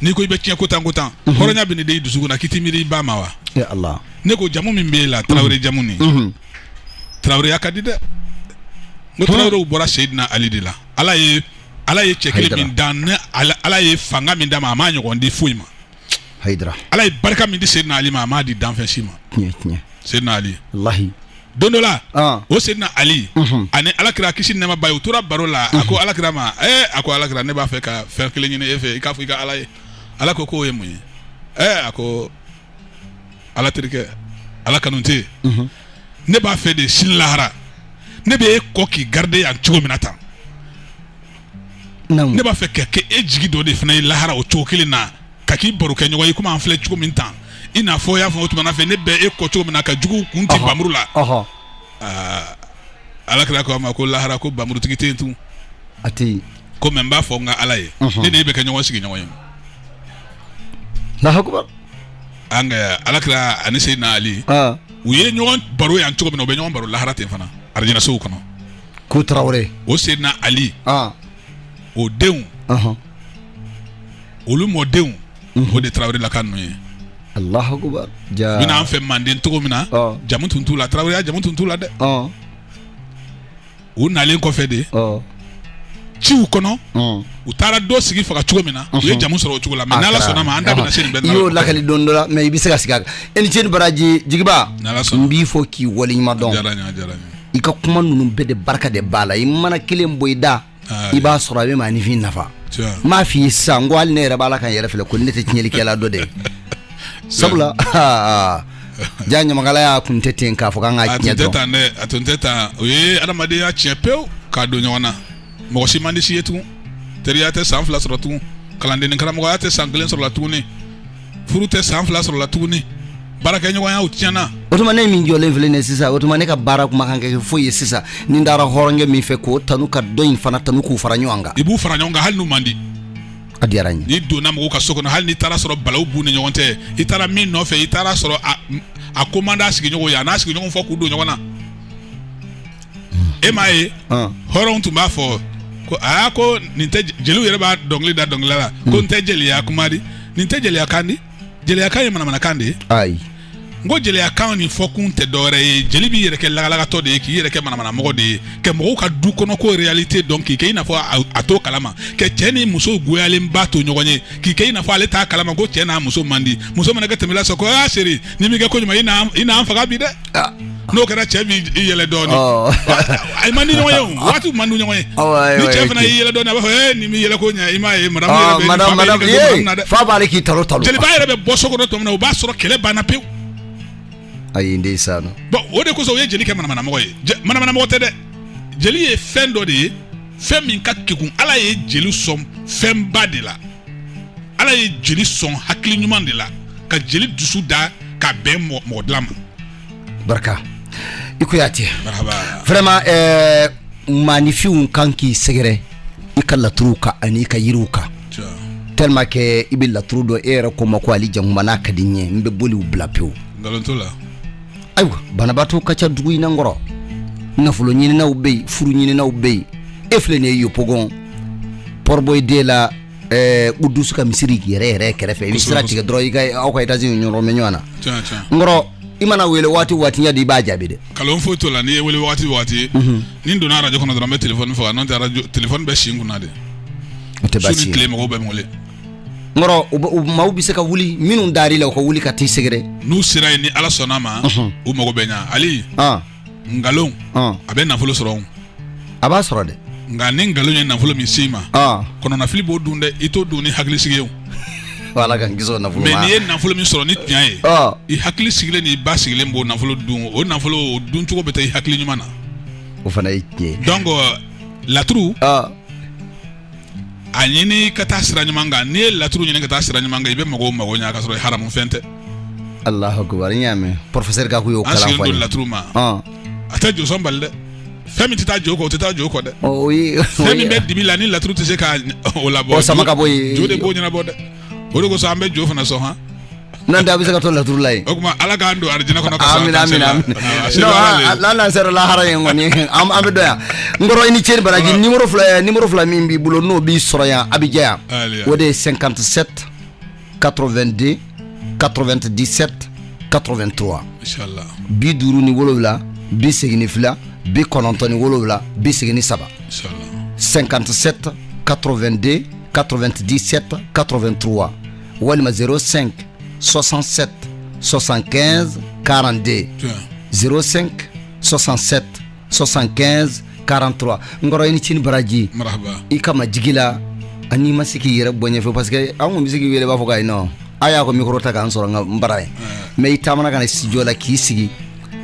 n'i ko i bɛ tiɲɛ kutan hɔrɔnya bɛ n'i da i dusukun na k'i t'i miiri i ba ma wa Allah ne ko jamu min b'e la Tarawele jamu nin Taraweleya ka di dɛ n ko Tarawelew bɔra Seydina Ali de la Ala ye cɛ kelen min dan ne Ala ye fanga min d'a ma a m'a ɲɔgɔn di foyi ma Haidara Ala ye barika min di Seydina Ali ma a m'a di danfɛn si ma tiɲɛ Seydina Ali wallahi don dɔ la o Seydina Ali ani Alakira kisi nɛɛma ba ye u tora baro la a ko Alakira ma a ko Alakira ne b'a fɛ ka fɛn kelen ɲini e fɛ i k'a fɔ i ka Ala ye Ala ko k'o ye mun ye a ko Ala terikɛ Ala kanute ne b'a fɛ de sini lahara ne bɛ e kɔ k'i garder yan cogo min na tan ne b'a fɛ ka kɛ e jigi dɔ de fana ye lahara o cogo kelen na ka k'i baro kɛ ɲɔgɔn ye komi an filɛ cogo min tan i n'a fɔ y'a fɔ o tuma fɛ ne bɛ e kɔ cogo min na ka jugu kun ti bamuru la Alakira ko a ma ko lahara ko bamurutigi tɛ yen tun a tɛ yen ko mɛ n b'a fɔ n ka Ala ye ne ni e bɛ kɛ ɲɔgɔn sigi ɲɔgɔn ye Allahu akbar an ka Alakira ani Seydina Ali u ye ɲɔgɔn baro yan cogo min na u bɛ ɲɔgɔn baro lahara ten fana alijinasow kɔnɔ ko Tarawele o Seydina Ali o denw olu mɔdenw o de Tarawele la ka ninnu ye Allahu akbar u bɛna an fɛ Manden cogo min na jamu tun t'u la Taraweleya jamu tun t'u la dɛ u nalen kɔfɛ de ciw kɔnɔ u taara dɔ sigi faga cogo min na u ye jamu sɔrɔ o cogo la mais n'Ala sɔnna ma an da bɛna se nin bɛɛ i y'o lakali don dɔ la mais i bɛ se ka sigi a kan e ni Seni Baraji Jigiba n b'i fɔ k'i waleɲuman dɔn i ka kuma ninnu bɛɛ de barika de b'a la i mana kelen bɔ i da i b'a sɔrɔ a bɛ maanifin nafa n m'a f'i ye sisan n ko hali ne yɛrɛ b'a la ka n yɛrɛ filɛ ko ne tɛ tiɲɛlikɛla dɔ de ye sabula ja ɲamakalaya kun tɛ ten k'a fɔ k'an ka tiɲɛ dɔn a tun tɛ tan o ye adamadenya tiɲɛ pewu k'a don ɲɔgɔn na mɔgɔ si man di si ye tugun teriya tɛ san 2 sɔrɔ tugun kalandeni karamɔgɔya tɛ san 1 sɔrɔ la tuguni furu tɛ san 2 sɔrɔ la tuguni baarakɛɲɔgɔnya o tiɲɛna o tuma ne min jɔlen filɛ nin sisan o tuma ne ka baara kuma kan kɛ foyi ye sisan ni n taara hɔrɔnkɛ min fɛ k'o tanu ka dɔ in fana tanu k'u fara ɲɔgɔn kan i b'u fara ɲɔgɔn kan hali n'u man di a diyara n ye n'i donna mɔgɔw ka so kɔnɔ hali n'i taara sɔrɔ balawu b'u ni ɲɔgɔn cɛ i taara min nɔfɛ i taara sɔrɔ a ko man d'a sigiɲɔgɔn ye a n'a sigiɲɔgɔn fɔ k'u don ɲɔgɔn na e m'a ye hɔrɔnw tun b'a fɔ ko ko nin tɛ jeliw yɛrɛ b'a dɔnkili da dɔnkilida la ko n tɛ jeliya kuma di nin tɛ jeliya kan di jeliya kan ye manamanakan de ye ayi n ko jeliya kan nin fɔkun tɛ dɔwɛrɛ ye jeli b'i yɛrɛ kɛ lagalagatɔ de ye k'i yɛrɛ kɛ manamanamɔgɔ de ye ka mɔgɔw ka du kɔnɔ ko réalité dɔn k'i kɛ i n'a fɔ a t'o kalama ka cɛ ni muso goyalen ba to ɲɔgɔn ye k'i kɛ i n'a fɔ ale t'a kalama ko cɛ n'a muso man di muso mana kɛ tɛmɛla sɔrɔ ko seri ni min kɛ ko ɲuman i n'an faga bi dɛ n'o kɛra cɛ b'i yɛlɛ dɔɔni a man di ɲɔgɔn ye o waati man di ɲɔgɔn ye ni cɛ fana y'i yɛlɛ dɔɔni a b'a fɔ nin b'i yɛlɛ ko ɲɛ i m'a ye madame yɛrɛ fa b'ale k'i talo jeliba yɛrɛ bɛ bɔ so kɔnɔ tuma min na o b'a sɔrɔ kɛlɛ banna pewu ayi n den sa no bon o de kosɔn o ye jeli kɛ manamanamɔgɔ ye manamanamɔgɔ tɛ dɛ jeli ye fɛn dɔ de ye fɛn min ka kegun Ala ye jeli sɔn fɛnba de la Ala ye jeli sɔn hakili ɲuman de la ka jeli dusu da ka bɛn mɔgɔ dilan ma barika i ko y'a tiɲɛ vraiment maanifinw kan k'i sɛgɛrɛ i ka laturuw kan ani i ka yiriw kan tellement que i bɛ laturu dɔn e yɛrɛ ko ma ko Ali Jakuma n'a ka di n ye n bɛ boli u bila pewu nkalon t'o la ayiwa banabaatɔ ka ca dugu in na nkɔrɔ nafolo ɲininaw bɛ yen furu ɲininaw bɛ yen e filɛ nin ye Yopɔgɔn Pɔrɔboyi de la Udusu ka misiri yɛrɛ kɛrɛfɛ i bɛ sira tigɛ dɔrɔn i ka aw ka étage ɲɔgɔn mɛ ɲɔgɔn na nkɔrɔ i mana wele waati ɲɛ de i b'a jaabi dɛ kalon foyi t'o la n'i ye wele waati ni n donna radio kɔnɔ dɔrɔn n bɛ téléphone faga n'o tɛ radio téléphone bɛ si n kunna de o tɛ baasi ye su ni tile mɔgɔw bɛ n wele nkɔrɔ maaw bɛ se ka wuli minnu dar'i la u ka wuli ka t'i sɛgɛrɛ n'u sera yen ni Ala sɔnna ma u mago bɛ ɲa Ali nkalon a bɛ nafolo sɔrɔ a b'a sɔrɔ dɛ nka ni nkalon ye nafolo min s'i ma kɔnɔnafili b'o dun dɛ i t'o dun ni hakilisigi ye Ala ka n kisi o nafolo ma mais n'i ye nafolo min sɔrɔ ni tiɲɛ ye i hakili sigilen n'i ba sigilen b'o nafolo dun o nafolo o dun cogo bɛ taa i hakili ɲuman na o fana ye tiɲɛ donc laturu a ɲini ka taa sira ɲuman kan n'i ye laturu ɲini ka taa sira ɲuman kan i bɛ mɔgɔw mago ɲa ka sɔrɔ haramu fɛn tɛ. Allahu akbar ɲaamɛ professeur Gakou y'o an kalan sigilen fɔ don ye. laturu ma a tɛ jo sɔn bali dɛ fɛn min tɛ taa jo kɔ o tɛ taa jo kɔ dɛ fɛn min bɛ dibi la ni laturu tɛ se ka o labɔ o sama ka bɔ yen jo de b'o ɲɛnabɔ dɛ o de kosɔn an bɛ jo fana sɔn han. n'an tɛ a bɛ se ka to laturu la yen. O kuma ala k'an don arijinɛ kɔnɔ ka sɔrɔ non n'an sera lahara yen kɔni an bɛ dɔn yan n kɔrɔ i ni ce ni baraji numéro fila min b'i bolo n'o b'i sɔrɔ yan a bɛ diya yan o de ye 57 82 97 83 inshallah 57 82 97 83 inshallah 57 82 97 83 walima 05 67 75 42 05 67 75 43 ngoro ini cini baraji marhaba i kama jigila ani ma se k'i yɛrɛ bɔ ɲɛfɛ parce que an kun bɛ se k'i wele b'a fɔ k'a non a y'a ko micro ta k'an sɔrɔ n bara ye mais i taamana ka na studio la k'i sigi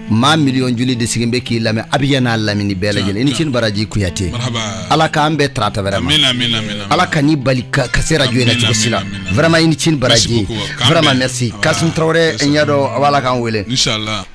maa miliyɔn joli de sigilen bɛ k'i lamɛn Abidjan n'a lamini bɛɛ lajɛlen i ni cini baraji Kuyate ala k'an bɛɛ tarata vraiment ala ka ni bali ka se radio in na cogo si la vraiment i ni cini baraji vraiment merci Kasum Traoré n y'a dɔn a b'a la k'an wele inshallah